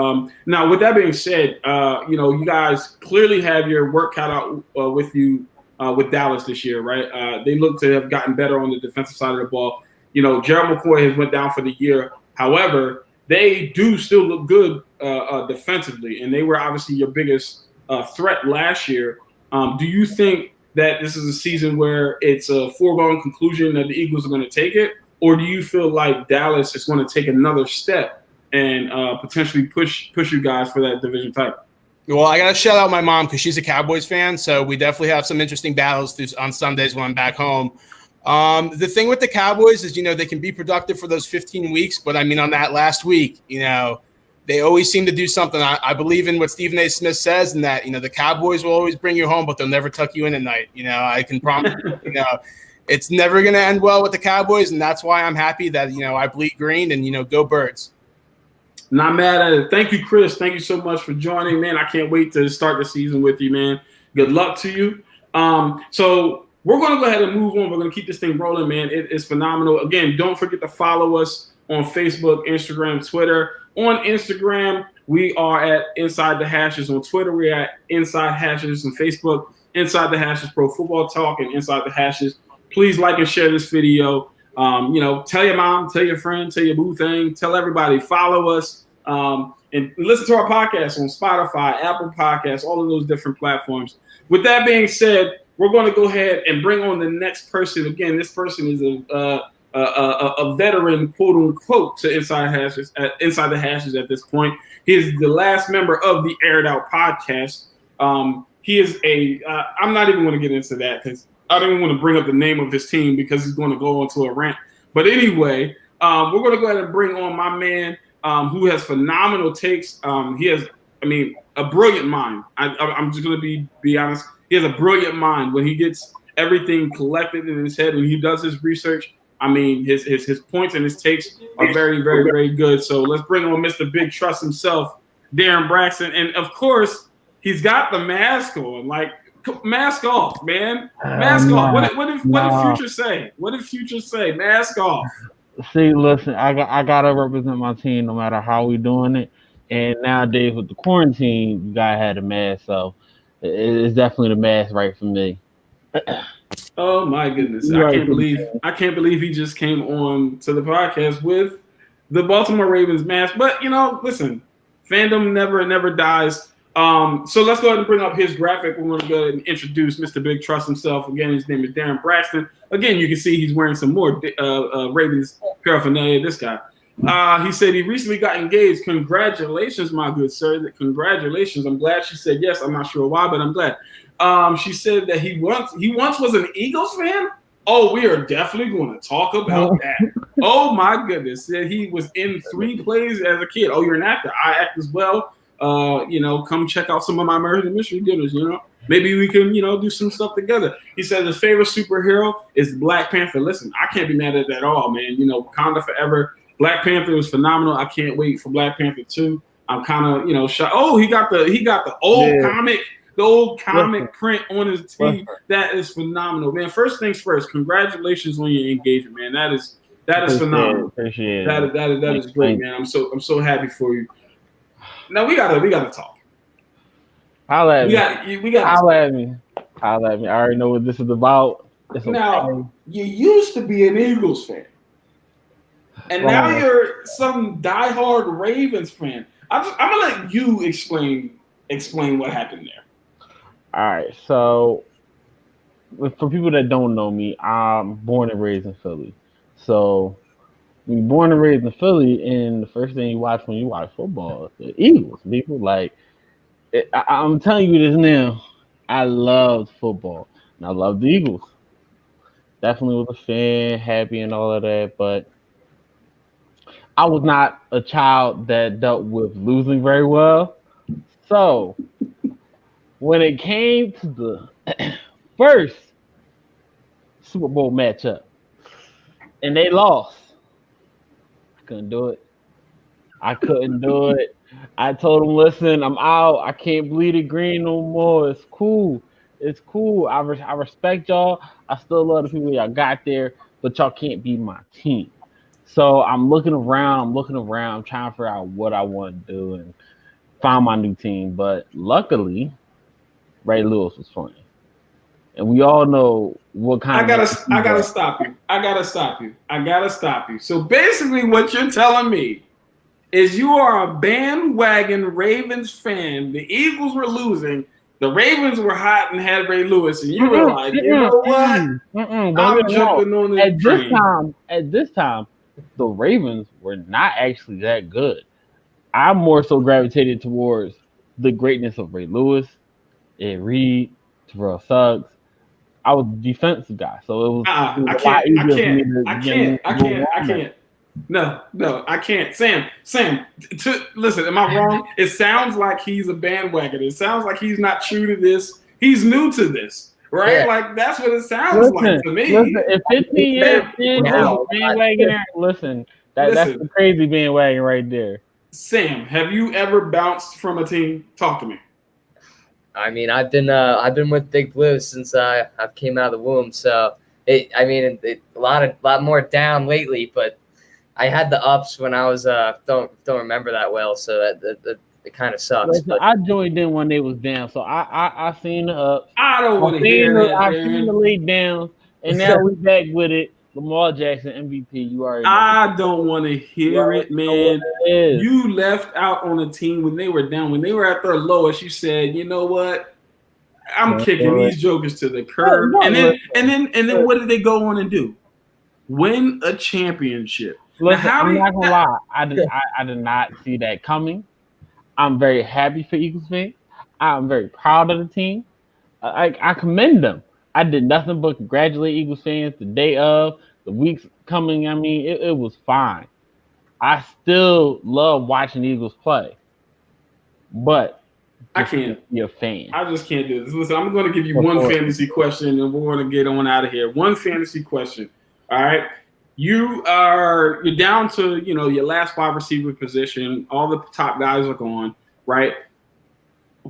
A: Now, with that being said, you guys clearly have your work cut out with you with Dallas this year, right? They look to have gotten better on the defensive side of the ball. Gerald McCoy has went down for the year. However, they do still look good defensively, and they were obviously your biggest threat last year. Do you think that this is a season where it's a foregone conclusion that the Eagles are going to take it, or do you feel like Dallas is going to take another step and potentially push you guys for that division title?
H: Well, I got to shout out my mom because she's a Cowboys fan, so we definitely have some interesting battles on Sundays when I'm back home. The thing with the Cowboys is, they can be productive for those 15 weeks, but I mean, on that last week, they always seem to do something. I believe in what Stephen A. Smith says, and that, the Cowboys will always bring you home, but they'll never tuck you in at night. I can promise, it's never going to end well with the Cowboys. And that's why I'm happy that, I bleed green and, go Birds.
A: Not mad at it. Thank you, Chris. Thank you so much for joining, man. I can't wait to start the season with you, man. Good luck to you. So we're going to go ahead and move on. We're going to keep this thing rolling, man. It is phenomenal. Again, don't forget to follow us on Facebook, Instagram, Twitter. On Instagram, we are at Inside the Hashes. On Twitter, we're at Inside Hashes. On Facebook, Inside the Hashes Pro Football Talk and Inside the Hashes. Please like and share this video. Tell your mom, tell your friend, tell your boo thing, tell everybody, follow us, and listen to our podcast on Spotify, Apple Podcasts, all of those different platforms. With that being said, we're going to go ahead and bring on the next person. Again, this person is a veteran, quote unquote, to Inside the Hashes at this point. He is the last member of the Aired Out podcast. He is I'm not even going to get into that because I don't even want to bring up the name of his team because he's going to go into a rant. But anyway, we're going to go ahead and bring on my man who has phenomenal takes. He has, a brilliant mind. I'm just going to be honest. He has a brilliant mind when he gets everything collected in his head and he does his research. His points and his takes are very, very, very good. So let's bring on Mr. Big Trust himself, Darren Braston. And, of course, he's got the mask on. Like, mask off, man. Mask off. What did Future say? What did Future say? Mask off.
I: See, listen, I gotta represent my team no matter how we doing it. And nowadays with the quarantine, you gotta have a mask. So it's definitely the mask right for me.
A: Oh my goodness! I can't believe he just came on to the podcast with the Baltimore Ravens mask. But listen, fandom never dies. So let's go ahead and bring up his graphic. We're going to go ahead and introduce Mr. Big Trust himself. Again, his name is Darren Braston. Again, you can see he's wearing some more Ravens paraphernalia. This guy. He said he recently got engaged. Congratulations, my good sir. Congratulations. I'm glad she said yes. I'm not sure why, but I'm glad. She said that he once was an Eagles fan. Oh, we are definitely going to talk about that. Oh my goodness. Said he was in 3 plays as a kid. Oh, you're an actor. I act as well. Come check out some of my Murder Mystery dinners, Maybe we can, do some stuff together. He said his favorite superhero is Black Panther. Listen, I can't be mad at that at all, man. Wakanda forever. Black Panther was phenomenal. I can't wait for Black Panther 2. I'm kind of, shocked. Oh, he got the old comic print on his tee. That is phenomenal, man. First things first, congratulations on your engagement, man. That is phenomenal.
I: Appreciate it.
A: That is great, man. I'm so happy for you. Now we gotta talk.
I: Holla at me.
A: We got
I: Holla at me. I already know what this is about.
A: Now you used to be an Eagles fan, and now you're some diehard Ravens fan. I'm gonna let you explain what happened there.
I: All right. So, for people that don't know me, I'm born and raised in Philly. So, when you're born and raised in Philly, and the first thing you watch when you watch football is the Eagles. People I'm telling you this now. I loved football, and I loved the Eagles. Definitely was a fan, happy and all of that, but I was not a child that dealt with losing very well. So, when it came to the first Super Bowl matchup, and they lost, I couldn't do it. I told them, listen, I'm out. I can't bleed it green no more. It's cool. I respect y'all. I still love the people y'all got there, but y'all can't be my team. So I'm looking around, I'm trying to figure out what I want to do and find my new team. But luckily, Ray Lewis was playing. And we all know what kind
A: I gotta stop you. So basically what you're telling me is you are a bandwagon Ravens fan. The Eagles were losing. The Ravens were hot and had Ray Lewis, and you were like, you know what? I'm jumping on this train.
I: At this time, the Ravens were not actually that good. I more so gravitated towards the greatness of Ray Lewis, Ed Reed, Terrell Suggs. I was a defensive guy, so it was
A: I can't. No, I can't. Sam, listen, am I wrong? It sounds like he's a bandwagon. It sounds like he's not true to this. He's new to this, right? Yeah. Like, that's what it sounds like to me.
I: Listen, if 15 years in now, bandwagoner, that's a crazy bandwagon right there.
A: Sam, have you ever bounced from a team? Talk to me.
B: I mean, I've been with Big Blue since I've came out of the womb. So a lot more down lately, but I had the ups when I was don't remember that well. So that it kind of sucks.
I: Listen, I joined in when they was down, so I seen the ups.
A: I don't want to hear that.
I: I've seen the lay downs, and now we back with it. Lamar Jackson MVP. You already know.
A: I don't want to hear it, man. You left out on a team when they were down. When they were at their lowest, you said, you know what? I'm kicking these jokers to the curb. And then what did they go on and do? Win a championship.
I: Listen, I'm not gonna lie. I did not see that coming. I'm very happy for Eagles fans. I'm very proud of the team. I commend them. I did nothing but congratulate Eagles fans the day of, the weeks coming. I mean, it was fine. I still love watching Eagles play, but
A: I can't
I: be a fan.
A: I just can't do this. Listen, I'm going to give you one fantasy question, and we're going to get on out of here. One fantasy question. All right, you're down to your last wide receiver position. All the top guys are gone, right?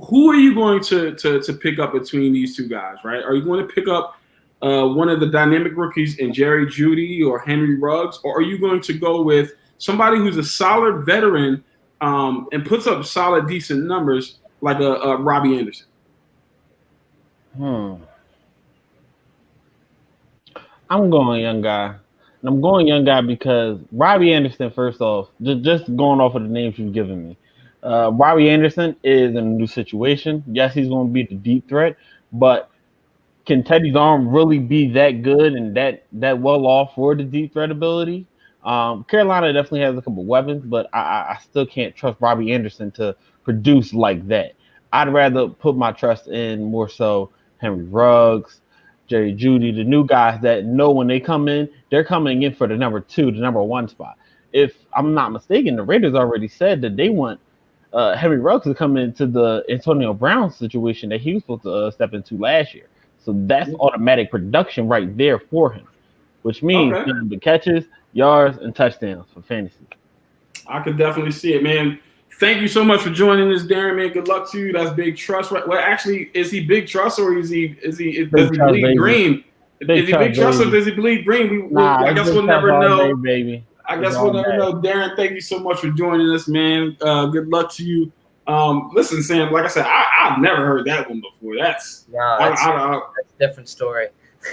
A: Who are you going to pick up between these two guys, right? Are you going to pick up one of the dynamic rookies in Jerry Jeudy or Henry Ruggs, or are you going to go with somebody who's a solid veteran and puts up solid, decent numbers like a Robbie Anderson?
I: I'm going young guy. And I'm going young guy because Robbie Anderson, first off, just going off of the names you've given me, Robbie Anderson is in a new situation. Yes, he's going to be the deep threat, but can Teddy's arm really be that good and that well off for the deep threat ability? Carolina definitely has a couple weapons, but I still can't trust Robbie Anderson to produce like that. I'd rather put my trust in more so Henry Ruggs, Jerry Jeudy, the new guys that know when they come in, they're coming in for the number 2, the number 1 spot. If I'm not mistaken, the Raiders already said that they want Henry Ruggs to come into the Antonio Brown situation that he was supposed to step into last year. So that's automatic production right there for him, which means the catches, yards, and touchdowns for fantasy.
A: I could definitely see it, man. Thank you so much for joining us, Darren, man. Good luck to you. That's Big Trust. Well, actually, is he Big Trust or does he bleed green? Is he Big Trust or does he bleed green? I guess we'll never know.
I: Baby.
A: I guess we'll never know. Darren, thank you so much for joining us, man. Good luck to you. Listen, Sam, like I said, I've never heard that one before. That's
B: a different story.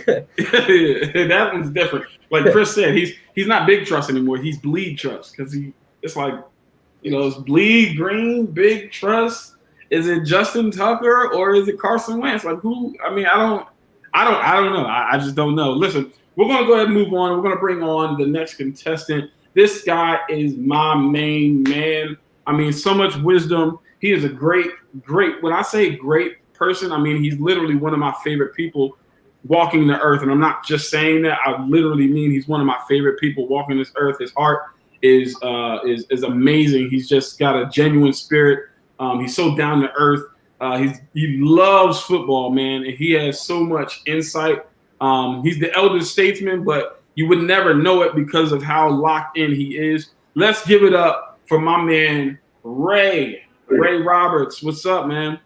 A: That one's different. Like Chris said, he's not Big Trust anymore. He's Bleed Trust because it's like, it's Bleed Green, Big Trust. Is it Justin Tucker or is it Carson Wentz? Like who? I mean, I don't know. I just don't know. Listen, we're gonna go ahead and move on. We're gonna bring on the next contestant. This guy is my main man. I mean, so much wisdom. He is a great. When I say great person, I mean he's literally one of my favorite people walking the earth. And I'm not just saying that. I literally mean he's one of my favorite people walking this earth. His heart is amazing. He's just got a genuine spirit. He's so down to earth. He loves football, man, and he has so much insight. He's the elder statesman, but you would never know it because of how locked in he is. Let's give it up for my man, Ray Roberts. What's up, man?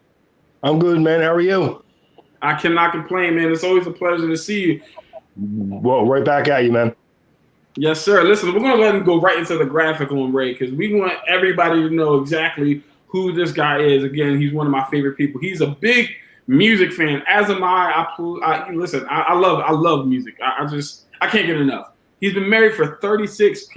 J: I'm good, man. How are you?
A: I cannot complain, man. It's always a pleasure to see you.
J: Well, right back at you, man.
A: Yes, sir. Listen, we're going to let him go right into the graphic on Ray because we want everybody to know exactly who this guy is. Again, he's one of my favorite people. He's a big music fan, as am I. Listen, I love music. I can't get enough. He's been married for 36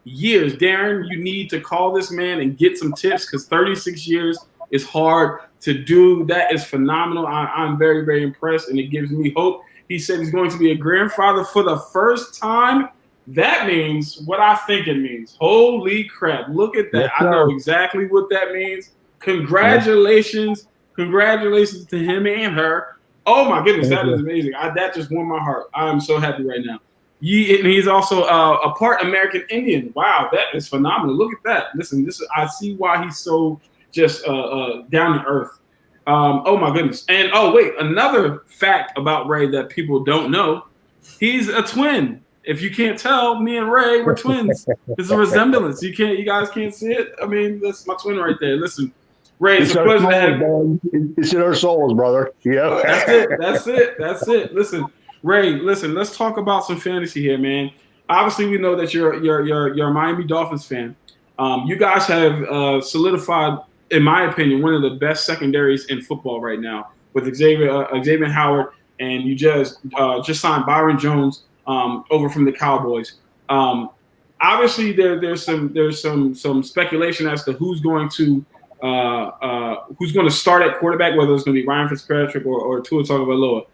A: years. Darren, you need to call this man and get some tips because 36 years is hard to do. That is phenomenal. I'm very, very impressed, and it gives me hope. He said he's going to be a grandfather for the first time. That means what I think it means. Holy crap. Look at that. I know exactly what that means. Congratulations. Congratulations to him and her. Oh, my goodness. That is amazing. That just warmed my heart. I'm so happy right now. And he's also a part American Indian. Wow, that is phenomenal. Look at that. Listen, I see why he's so just down to earth. Oh my goodness. And wait, another fact about Ray that people don't know, he's a twin. If you can't tell, me and Ray, we're twins. There's a resemblance. You guys can't see it. I mean, that's my twin right there. Listen, Ray, it's a pleasure to have you.
J: It's in our souls, brother. Yeah.
A: That's it. Listen, Ray, let's talk about some fantasy here, man. Obviously, we know that you're a Miami Dolphins fan. You guys have solidified, in my opinion, one of the best secondaries in football right now with Xavier Howard, and you just signed Byron Jones over from the Cowboys. Obviously, there's some speculation as to who's going to start at quarterback, whether it's going to be Ryan Fitzpatrick or Tua Tagovailoa.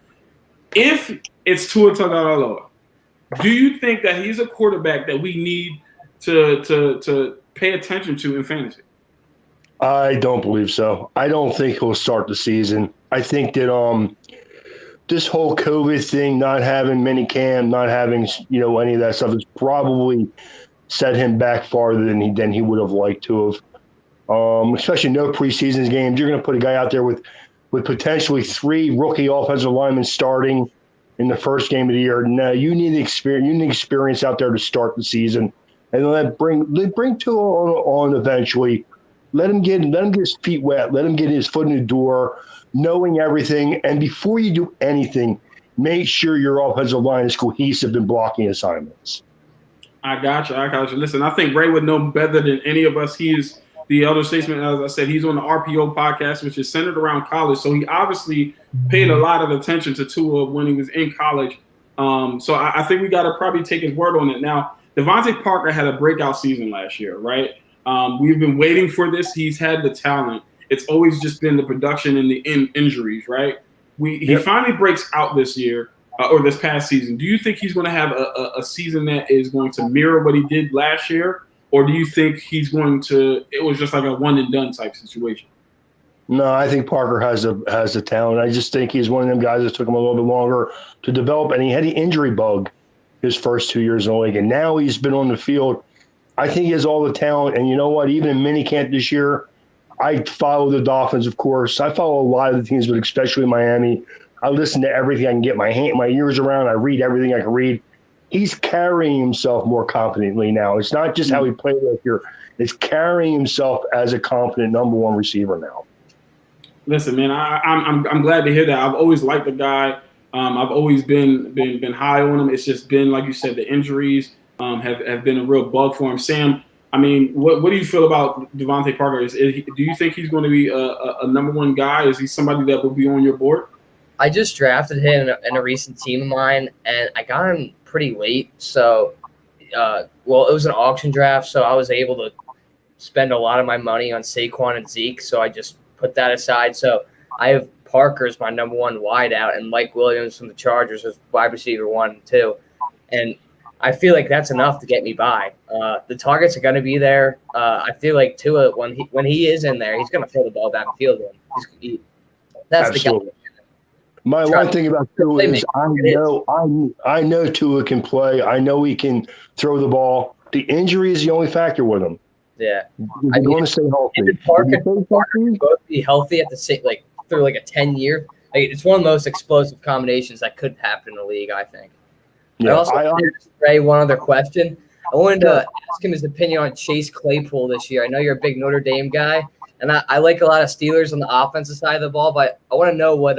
A: If it's Tua Tagovailoa, do you think that he's a quarterback that we need to pay attention to in fantasy?
J: I don't believe so. I don't think he'll start the season. I think that this whole COVID thing, not having minicamp, not having any of that stuff, has probably set him back farther than he would have liked to have. Especially no preseason games. You're going to put a guy out there with potentially 3 rookie offensive linemen starting in the first game of the year. No, you need experience. You need experience out there to start the season, and then bring Tua on eventually. Let him get his feet wet. Let him get his foot in the door, knowing everything. And before you do anything, make sure your offensive line is cohesive in blocking assignments.
A: I got you. Listen, I think Ray would know better than any of us. He is the elder statesman. As I said, he's on the RPO podcast, which is centered around college. So he obviously paid a lot of attention to Tua when he was in college. So I think we got to probably take his word on it. Now, Devonte Parker had a breakout season last year, right? We've been waiting for this. He's had the talent. It's always just been the production and the injuries, right? He finally breaks out this year or this past season. Do you think he's going to have a season that is going to mirror what he did last year? Or do you think it was just like a one and done type situation?
J: No, I think Parker has the talent. I just think he's one of them guys that took him a little bit longer to develop, and he had the injury bug his first 2 years in the league, and now he's been on the field. I think he has all the talent, and you know what? Even in minicamp this year, I follow the Dolphins, of course. I follow a lot of the teams, but especially Miami. I listen to everything I can get my ears around. I read everything I can read. He's carrying himself more confidently now. It's not just how he played last year. It's carrying himself as a confident number one receiver now. Listen,
A: man, I'm glad to hear that. I've always liked the guy. I've always been high on him. It's just been, like you said, the injuries have been a real bug for him. Sam, I mean, what do you feel about Devonte Parker? Do you think he's going to be a number one guy? Is he somebody that will be on your board?
B: I just drafted him in a recent team of mine, and I got him pretty late. So, it was an auction draft, so I was able to spend a lot of my money on Saquon and Zeke, so I just put that aside. So I have Parker as my number one wideout, and Mike Williams from the Chargers as wide receiver 1 and 2. And I feel like that's enough to get me by. The targets are going to be there. I feel like Tua, when he is in there, he's going to throw the ball downfield. That's
J: Absolutely.
B: the guy.
J: My one thing about Tua is I know Tua can play. I know he can throw the ball. The injury is the only factor with him.
B: Yeah,
J: I want to stay healthy.
B: Parker both be healthy at the same, through a 10-year. It's one of the most explosive combinations that could happen in the league, I think.
J: Yeah,
B: I also wanted to Ray one other question. I wanted to ask him his opinion on Chase Claypool this year. I know you're a big Notre Dame guy, and I like a lot of Steelers on the offensive side of the ball, but I want to know what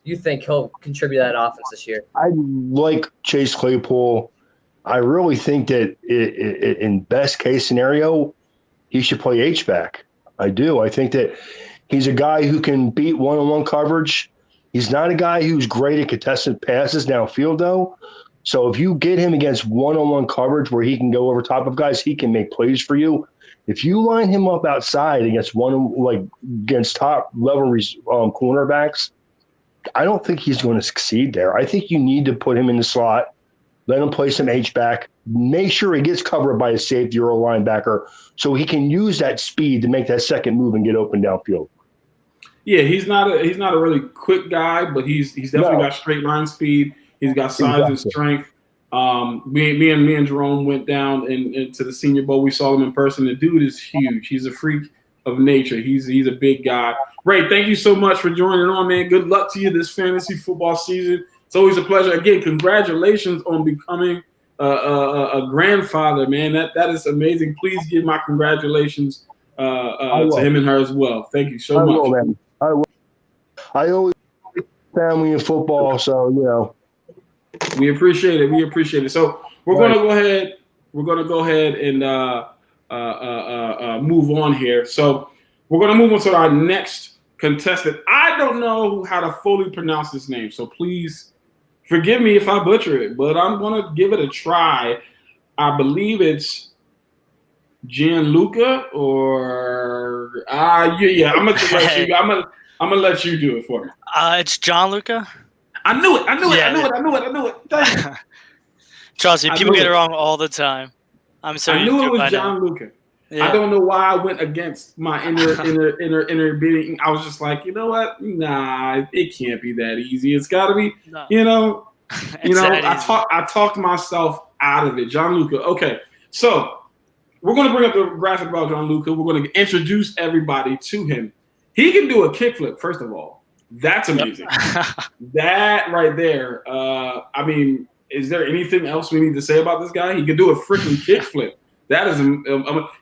B: you think he'll contribute to that offense this year?
J: I like Chase Claypool. I really think that in best case scenario, he should play H-back. I do. I think that he's a guy who can beat one-on-one coverage. He's not a guy who's great at contested passes downfield, though. So if you get him against one-on-one coverage where he can go over top of guys, he can make plays for you. If you line him up outside against against top-level cornerbacks, I don't think he's going to succeed there. I think you need to put him in the slot, let him play some H-back, make sure he gets covered by a safety or a linebacker so he can use that speed to make that second move and get open downfield.
A: Yeah, he's not a really quick guy, but he's definitely got straight line speed. He's got size and strength. Me and Jerome went down into the Senior Bowl. We saw him in person. The dude is huge. He's a freak of nature. He's a big guy. Ray, thank you so much for joining on, man. Good luck to you this fantasy football season. It's always a pleasure. Again, congratulations on becoming a grandfather, man. That is amazing. Please give my congratulations to him and her as well. Thank you so much.
J: Will, man. I will. I always family in football, so
A: we appreciate it. We appreciate it. So we're gonna go ahead. We're gonna go ahead and move on here. So we're gonna move on to our next contestant. I don't know how to fully pronounce his name, so please forgive me if I butcher it, but I'm gonna give it a try. I believe it's Gianluca or yeah. I'm gonna let you do it for me.
K: It's John Luca.
A: I knew it. I knew it. Thank you.
K: Trust me, people get it wrong all the time. I'm sorry.
A: I knew it was John Luca. Yeah. I don't know why I went against my inner being. I was just like, you know what? Nah, it can't be that easy. It's got to be, I talked myself out of it. John Luca. Okay, so we're going to bring up the graphic about John Luca. We're going to introduce everybody to him. He can do a kickflip, first of all. That's amazing. That right there. I mean, is there anything else we need to say about this guy? He can do a freaking kickflip. That is,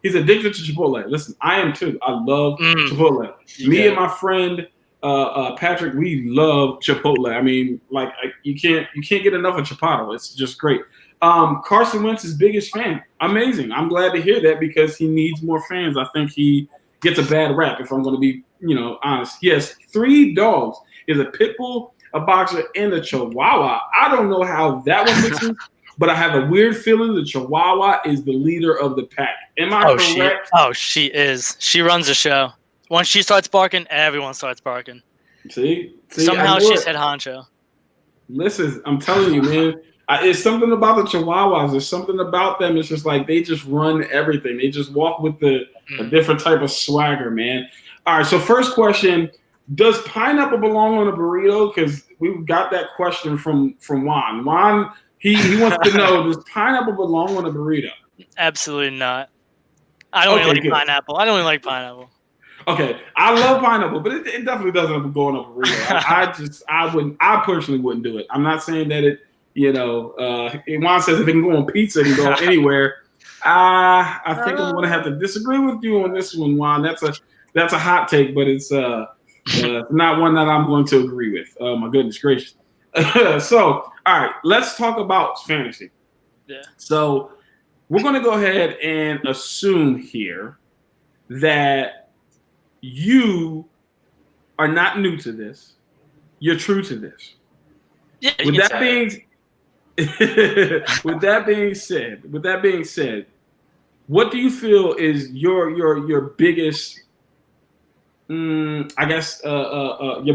A: he's addicted to Chipotle. Listen, I am too. I love Chipotle. Me and my friend Patrick, we love Chipotle. I mean, like you can't get enough of Chipotle. It's just great. Carson Wentz is biggest fan. Amazing. I'm glad to hear that because he needs more fans. I think he gets a bad rap. If I'm going to be, honest. He has 3 dogs. He has a pit bull, a boxer, and a chihuahua. I don't know how that one mixes. But I have a weird feeling the Chihuahua is the leader of the pack. Am I correct?
K: She is. She runs the show. Once she starts barking, everyone starts barking.
A: See
K: somehow she's head honcho.
A: Listen, I'm telling you, man. It's something about the Chihuahuas. There's something about them. It's just like they just run everything. They just walk with a different type of swagger, man. All right, so first question. Does pineapple belong on a burrito? Because we've got that question from Juan. Juan, He wants to know, does pineapple belong on a burrito?
K: Absolutely not. I don't really like pineapple. Okay, I love pineapple, but it definitely doesn't go on a burrito. I personally wouldn't do it. I'm not saying that it, Juan says if it can go on pizza, it can go anywhere. I think I'm going to have to disagree with you on this one, Juan. That's a hot take, but it's not one that I'm going to agree with. Oh, my goodness gracious. So, all right, let's talk about fantasy. Yeah.
A: So, we're going to go ahead and assume here that you are not new to this. You're true to this.
K: Yeah.
A: With that being said, what do you feel is your biggest, your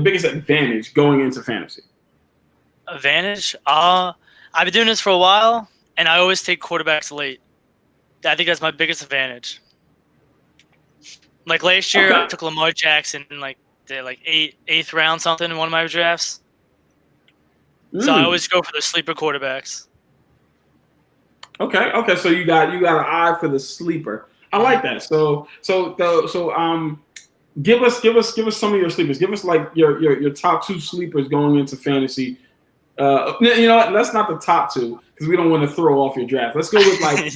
A: biggest advantage going into fantasy?
K: Advantage? I've been doing this for a while, and I always take quarterbacks late. I think that's my biggest advantage. Like last year, I took Lamar Jackson in the eighth round something in one of my drafts. So I always go for the sleeper quarterbacks.
A: Okay. So you got an eye for the sleeper. I like that. So give us some of your sleepers. Give us like your top 2 sleepers going into fantasy. You know what? That's not the top 2 because we don't want to throw off your draft. Let's go with like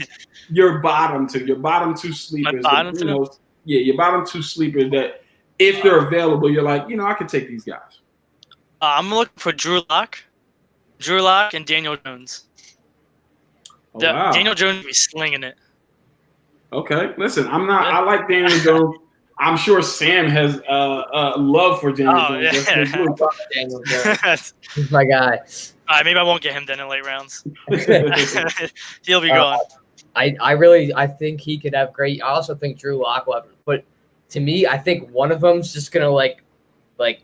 A: your bottom 2. Your bottom 2 sleepers.
K: My bottom 2?
A: Your bottom 2 sleepers that if they're available, you're like, I could take these guys.
K: I'm looking for Drew Lock, and Daniel Jones.
A: Oh, wow.
K: Daniel Jones will be slinging it.
A: Okay, listen, I'm not. I like Daniel Jones. I'm sure Sam has love for Daniel Jones.
B: Yeah. Daniel Jones. He's my guy.
K: All right, maybe I won't get him then in late rounds. He'll be gone.
B: I think he could have great. I also think Drew Lock will have, but to me, I think one of them's just gonna like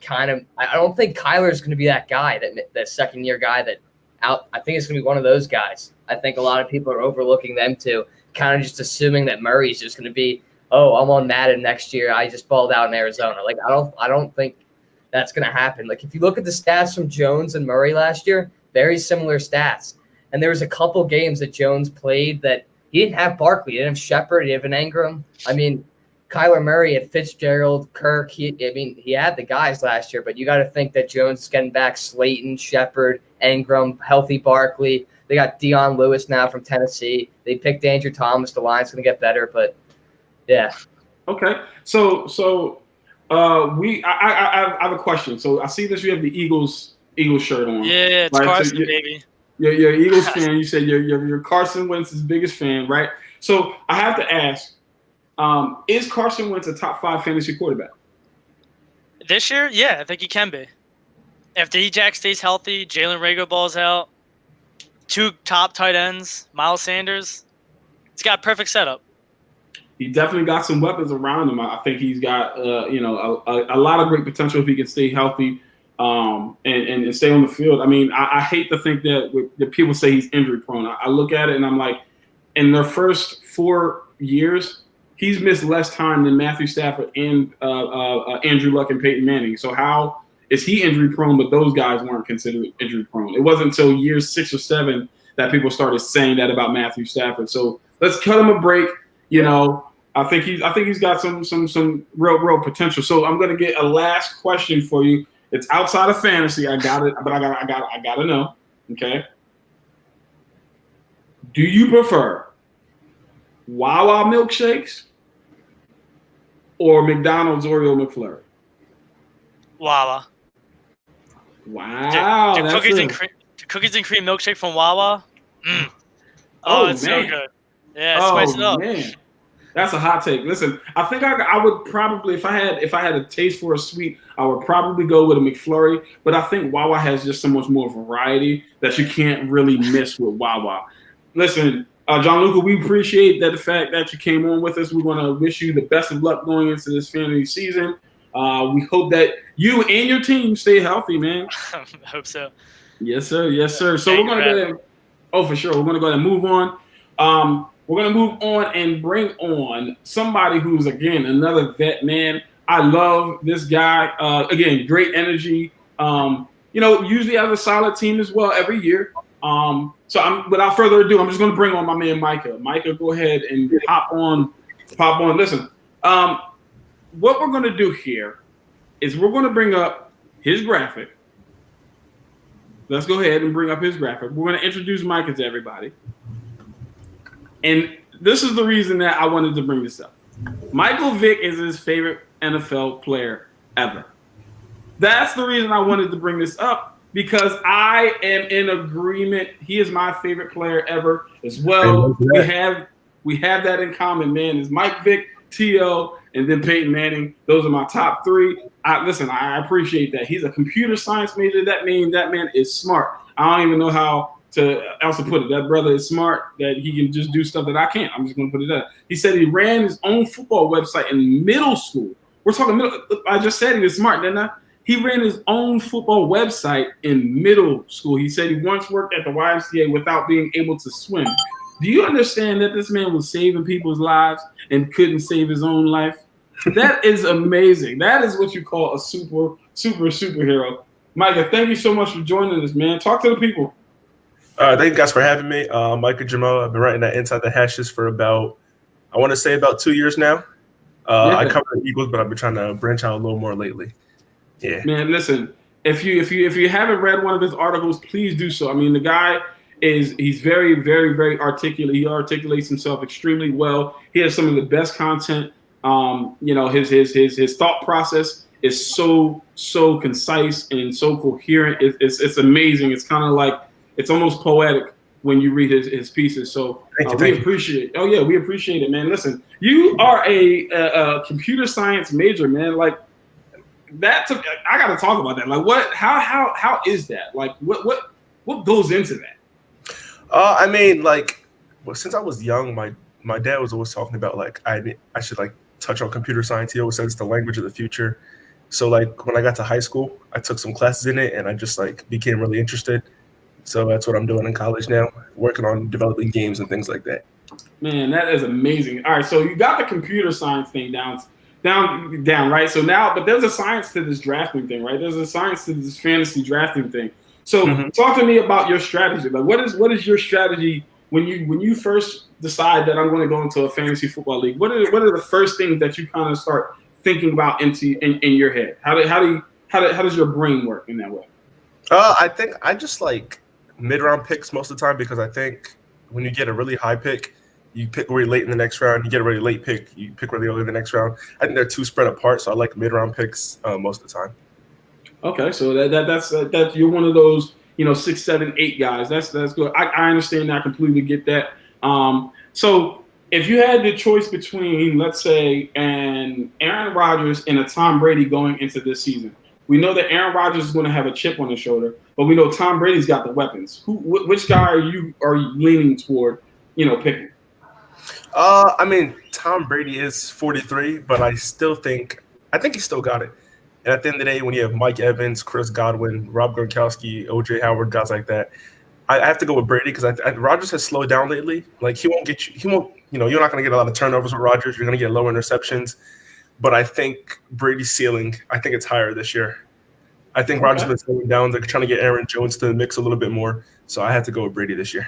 B: kind of. I don't think Kyler's gonna be that guy, that second year guy that out. I think it's gonna be one of those guys. I think a lot of people are overlooking them too, kind of just assuming that Murray's just gonna be. Oh, I'm on Madden next year. I just balled out in Arizona. Like I don't think that's gonna happen. Like if you look at the stats from Jones and Murray last year, very similar stats. And there was a couple games that Jones played that he didn't have Barkley, he didn't have Shepard, he didn't have Ingram. I mean, Kyler Murray had Fitzgerald, Kirk. He had the guys last year, but you got to think that Jones is getting back Slayton, Shepard, Ingram, healthy Barkley. They got Dion Lewis now from Tennessee. They picked Andrew Thomas. The line's going to get better, but yeah.
A: Okay, so I have a question. So I see that you have the Eagles shirt on.
K: Yeah, it's
A: right?
K: Carson,
A: so
K: baby.
A: You're an Eagles fan. You said you're Carson Wentz's biggest fan, right? So I have to ask, is Carson Wentz a top 5 fantasy quarterback?
K: This year, yeah, I think he can be. If D-Jack stays healthy, Jalen Reagor balls out, 2 top tight ends, Miles Sanders, it's got a perfect setup.
A: He definitely got some weapons around him. I think he's got a lot of great potential if he can stay healthy and stay on the field. I mean, I hate to think that people say he's injury prone. I look at it and I'm like, in their first 4 years, he's missed less time than Matthew Stafford and Andrew Luck and Peyton Manning. So how is he injury prone, but those guys weren't considered injury prone? It wasn't until years 6 or 7 that people started saying that about Matthew Stafford. So let's cut him a break. I think he's got some real potential. So I'm gonna get a last question for you. It's outside of fantasy. I got it, but I gotta know. Okay. Do you prefer Wawa milkshakes or McDonald's Oreo McFlurry?
K: Wawa.
A: Wow.
K: The cookies and cream milkshake from Wawa. Oh, it's
A: man.
K: so good. Yeah, spice it up.
A: Man. That's a hot take. Listen, I think I would probably, if I had a taste for a sweet, I would probably go with a McFlurry. But I think Wawa has just so much more variety that you can't really miss with Wawa. Listen, Gianluca, we appreciate the fact that you came on with us. We want to wish you the best of luck going into this fantasy season. We hope that you and your team stay healthy, man.
K: I hope so.
A: Yes, sir. Yes, sir. So we're going to go ahead. Oh, for sure. We're going to go ahead and move on. We're going to move on and bring on somebody who's, again, another vet, man. I love this guy. Again, great energy. Usually has a solid team as well every year. So without further ado, I'm just going to bring on my man Micah. Micah, go ahead and pop on. Listen, what we're going to do here is we're going to bring up his graphic. Let's go ahead and bring up his graphic. We're going to introduce Micah to everybody. And this is the reason that I wanted to bring this up. Michael Vick is his favorite NFL player ever. That's the reason I wanted to bring this up, because I am in agreement. He is my favorite player ever as well. We have that in common, man. Is Mike Vick, T.O., and then Peyton Manning. Those are my top 3. I appreciate that. He's a computer science major. That means that man is smart. I don't even know how else to put it. That brother is smart, that he can just do stuff that I can't. I'm just going to put it up. He said he ran his own football website in middle school. We're talking middle. I just said he was smart, didn't I? He ran his own football website in middle school. He said he once worked at the YMCA without being able to swim. Do you understand that this man was saving people's lives and couldn't save his own life? That is amazing. That is what you call a superhero. Micah, thank you so much for joining us, man. Talk to the people.
L: Thank you guys for having me. I'm Micah Jamal. I've been writing that Inside the Hashes for about 2 years now. I cover the Eagles, but I've been trying to branch out a little more lately. Yeah. Man,
A: listen, if you haven't read one of his articles, please do so. I mean, the guy he's very, very, very articulate. He articulates himself extremely well. He has some of the best content. His thought process is so concise and so coherent. It's amazing. It's kind of like it's almost poetic when you read his pieces. So we appreciate. Oh yeah, we appreciate it, man. Listen, you are a computer science major, man. Like that. I got to talk about that. Like what? How is that? Like what goes into that?
L: I mean, like, well, since I was young, my dad was always talking about like I should like touch on computer science. He always said it's the language of the future. So like when I got to high school, I took some classes in it, and I just like became really interested. So that's what I'm doing in college now, working on developing games and things like that.
A: Man, that is amazing. All right, so you got the computer science thing down, right? So now, but there's a science to this drafting thing, right? There's a science to this fantasy drafting thing. So talk to me about your strategy. Like, what is your strategy when you first decide that I'm going to go into a fantasy football league? What are the first things that you kind of start thinking about in your head? How does your brain work in that way?
L: I think I just like mid-round picks most of the time, because I think when you get a really high pick, you pick really late in the next round. You get a really late pick, you pick really early in the next round. I think they're too spread apart, so I like mid-round picks most of the time.
A: Okay, so that's you're one of those 6, 7, 8 guys. That's good. I understand that. I completely get that. So if you had the choice between, let's say, an Aaron Rodgers and a Tom Brady going into this season, we know that Aaron Rodgers is going to have a chip on his shoulder, but we know Tom Brady's got the weapons. Which guy are you leaning toward, picking?
L: I mean, Tom Brady is 43, but I think he still got it. And at the end of the day, when you have Mike Evans, Chris Godwin, Rob Gronkowski, O.J. Howard, guys like that, I have to go with Brady, because Rodgers has slowed down lately. Like you're not going to get a lot of turnovers with Rodgers. You're going to get low interceptions. But I think Brady's ceiling, I think it's higher this year. I think Rodgers has been slowing down. They're trying to get Aaron Jones to the mix a little bit more. So I had to go with Brady this year.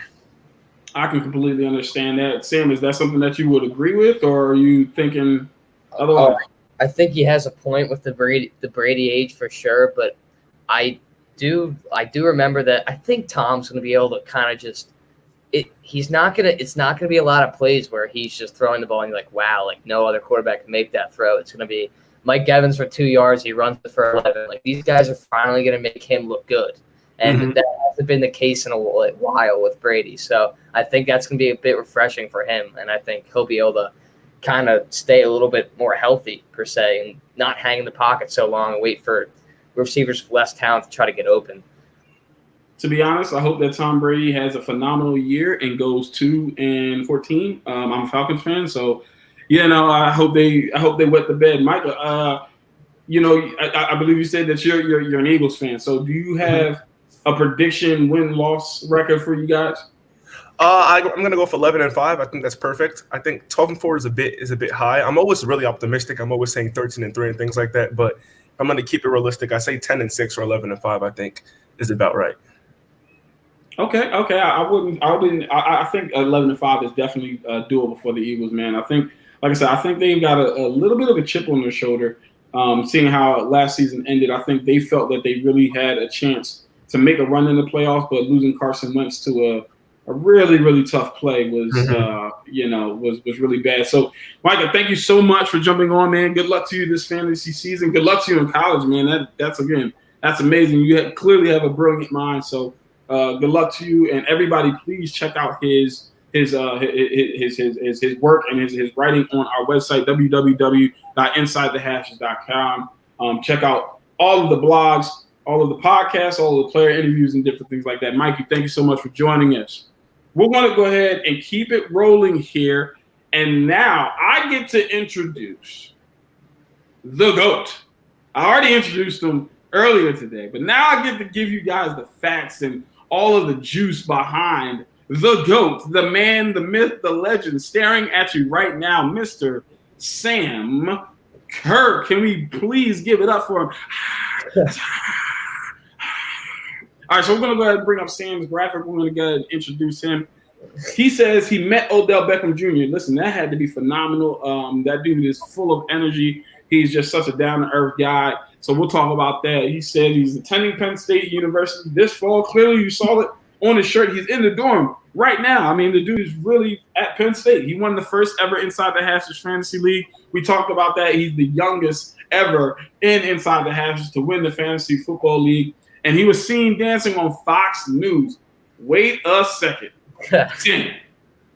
A: I can completely understand that. Sam, is that something that you would agree with, or are you thinking otherwise?
B: I think he has a point with the Brady age for sure, but I do remember that I think Tom's going to be able to kind of just it's not gonna be a lot of plays where he's just throwing the ball and you're like, wow, like no other quarterback can make that throw. It's gonna be Mike Evans for 2 yards, he runs for 11. Like these guys are finally gonna make him look good, and that hasn't been the case in a while with Brady. So I think that's gonna be a bit refreshing for him, and I think he'll be able to kind of stay a little bit more healthy per se, and not hang in the pocket so long and wait for receivers with less talent to try to get open.
A: To be honest, I hope that Tom Brady has a phenomenal year and goes 2-14. I'm a Falcons fan, so I hope they wet the bed. Michael, I believe you said that you're an Eagles fan. So do you have a prediction win-loss record for you guys?
L: I'm gonna go for 11-5. I think that's perfect. I think 12-4 is a bit high. I'm always really optimistic. I'm always saying 13-3 and things like that. But I'm gonna keep it realistic. I say 10-6 or 11-5. I think is about right.
A: Okay. I think 11-5 is definitely doable for the Eagles, man. I think, like I said, I think they've got a little bit of a chip on their shoulder. Seeing how last season ended, I think they felt that they really had a chance to make a run in the playoffs, but losing Carson Wentz to a really, really tough play was really bad. So, Micah, thank you so much for jumping on, man. Good luck to you this fantasy season. Good luck to you in college, man. That's amazing. You clearly have a brilliant mind. So. Good luck to you, and everybody. Please check out his work and his writing on our website www.insidethehashes.com. Check out all of the blogs, all of the podcasts, all of the player interviews, and different things like that. Mikey, thank you so much for joining us. We're going to go ahead and keep it rolling here, and now I get to introduce the GOAT. I already introduced him earlier today, but now I get to give you guys the facts and all of the juice behind the GOAT, the man, the myth, the legend, staring at you right now, Mr. Sam Kirk. Can we please give it up for him? All right, so we're going to go ahead and bring up Sam's graphic. We're going to go ahead and introduce him. He says he met Odell Beckham Jr. Listen, that had to be phenomenal. That dude is full of energy. He's just such a down-to-earth guy. So we'll talk about that. He said he's attending Penn State University this fall. Clearly, you saw it on his shirt. He's in the dorm right now. I mean, the dude is really at Penn State. He won the first ever Inside the Hashes Fantasy League. We talked about that. He's the youngest ever in Inside the Hashes to win the Fantasy Football League. And he was seen dancing on Fox News. Wait a second. Tim,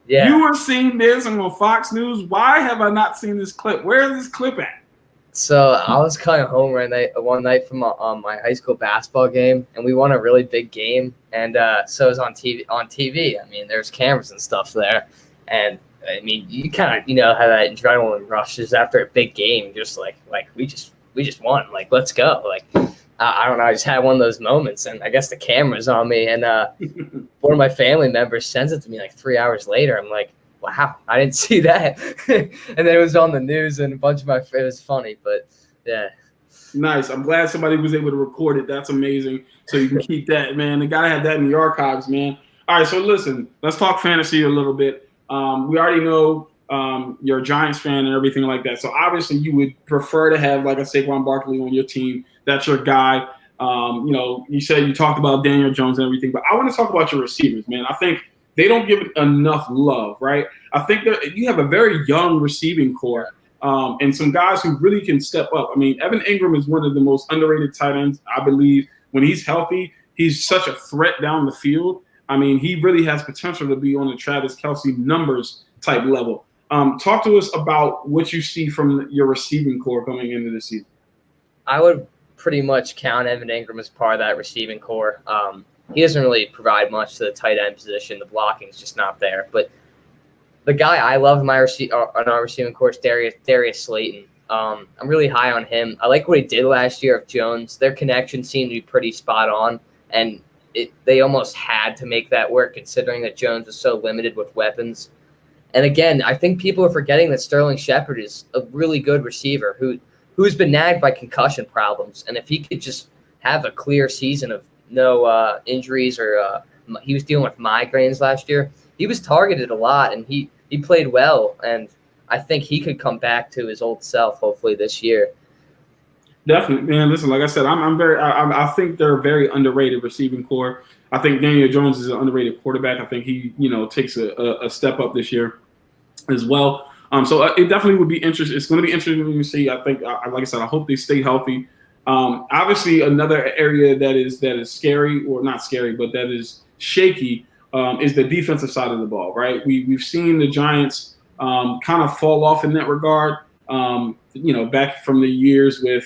B: Yeah.
A: you were seen dancing on Fox News. Why have I not seen this clip? Where is this clip at?
B: So I was coming home one night from my high school basketball game, and we won a really big game. And so it was on TV. I mean, there's cameras and stuff there, and I mean, you kind of have that adrenaline rushes after a big game, just like we just won. Like, let's go. Like, I don't know. I just had one of those moments, and I guess the camera's on me, and one of my family members sends it to me like 3 hours later. I'm like, wow, I didn't see that. And then it was on the news, and a bunch of it was funny, but yeah.
A: Nice. I'm glad somebody was able to record it. That's amazing. So you can keep that, man. You gotta have that in the archives, man. All right, so listen, let's talk fantasy a little bit. We already know you're a Giants fan and everything like that. So obviously you would prefer to have like a Saquon Barkley on your team. That's your guy. You said you talked about Daniel Jones and everything, but I want to talk about your receivers, man. I think they don't give it enough love, right? I think that you have a very young receiving core and some guys who really can step up. I mean, Evan Ingram is one of the most underrated tight ends, I believe. When he's healthy, he's such a threat down the field. I mean, he really has potential to be on the Travis Kelce numbers type level. Talk to us about what you see from your receiving core coming into the season.
B: I would pretty much count Evan Ingram as part of that receiving core. He doesn't really provide much to the tight end position. The blocking is just not there. But the guy I love on our receiving core is Darius Slayton. I'm really high on him. I like what he did last year with Jones. Their connection seemed to be pretty spot on, and they almost had to make that work considering that Jones was so limited with weapons. And again, I think people are forgetting that Sterling Shepard is a really good receiver who's been nagged by concussion problems. And if he could just have a clear season of no injuries or he was dealing with migraines last year, he was targeted a lot and he played well. And I think he could come back to his old self hopefully this year.
A: Definitely, man. Listen, like I said, I think they're a very underrated receiving core. I think Daniel Jones is an underrated quarterback. I think he, takes a step up this year as well. So it definitely would be interesting. It's going to be interesting to see. I think, like I said, I hope they stay healthy. Obviously, another area that is scary, or not scary, but that is shaky, is the defensive side of the ball. Right? We've seen the Giants kind of fall off in that regard. Back from the years with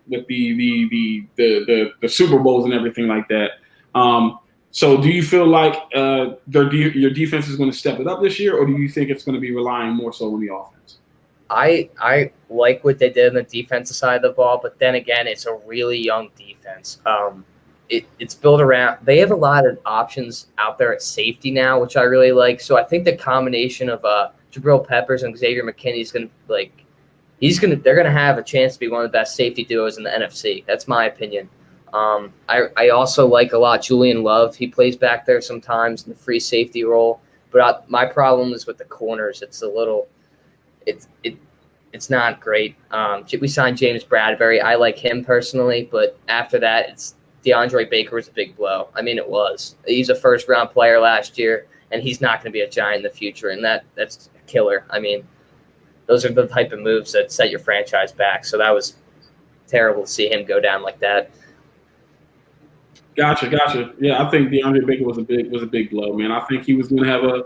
A: with the Super Bowls and everything like that. So do you feel like your defense is going to step it up this year, or do you think it's going to be relying more so on the offense?
B: I like what they did on the defensive side of the ball, but then again, it's a really young defense. It's built around – they have a lot of options out there at safety now, which I really like. So I think the combination of Jabril Peppers and Xavier McKinney is going to they're going to have a chance to be one of the best safety duos in the NFC. That's my opinion. I also like a lot Julian Love. He plays back there sometimes in the free safety role. But my problem is with the corners. It's not great. We signed James Bradbury. I like him personally, but after that, it's DeAndre Baker was a big blow. I mean, it was. He's a first-round player last year, and he's not going to be a Giant in the future, and that's a killer. I mean, those are the type of moves that set your franchise back. So that was terrible to see him go down like that.
A: Gotcha. Yeah, I think DeAndre Baker was a big blow, man. I think he was going to have a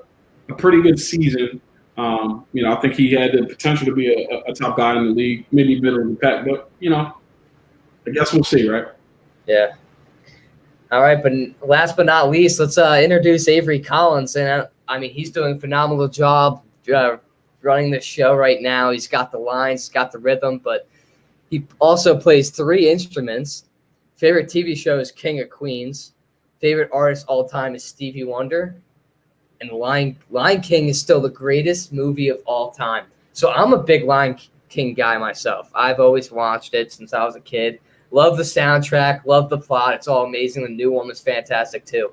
A: pretty good season. I think he had the potential to be a top guy in the league, maybe middle of the pack. But I guess we'll see, right?
B: Yeah. All right, but last but not least, let's introduce Avery Collins. And he's doing a phenomenal job running the show right now. He's got the lines, he's got the rhythm, but he also plays 3 instruments. Favorite TV show is King of Queens. Favorite artist all time is Stevie Wonder. And Lion King is still the greatest movie of all time. So I'm a big Lion King guy myself. I've always watched it since I was a kid. Love the soundtrack, love the plot. It's all amazing. The new one was fantastic too.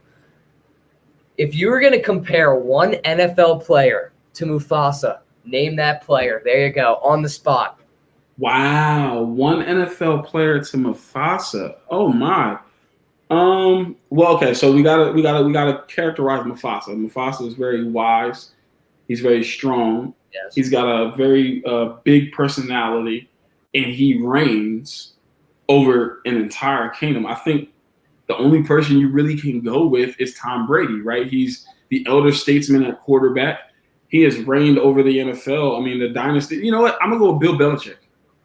B: If you were going to compare one NFL player to Mufasa, name that player. There you go, on the spot.
A: Wow, one NFL player to Mufasa. Oh my. Well, okay. So we gotta characterize Mufasa. Mufasa is very wise. He's very strong.
B: Yes.
A: He's got a very big personality, and he reigns over an entire kingdom. I think the only person you really can go with is Tom Brady, right? He's the elder statesman at quarterback. He has reigned over the NFL. I mean, the dynasty. You know what? I'm gonna go with Bill Belichick.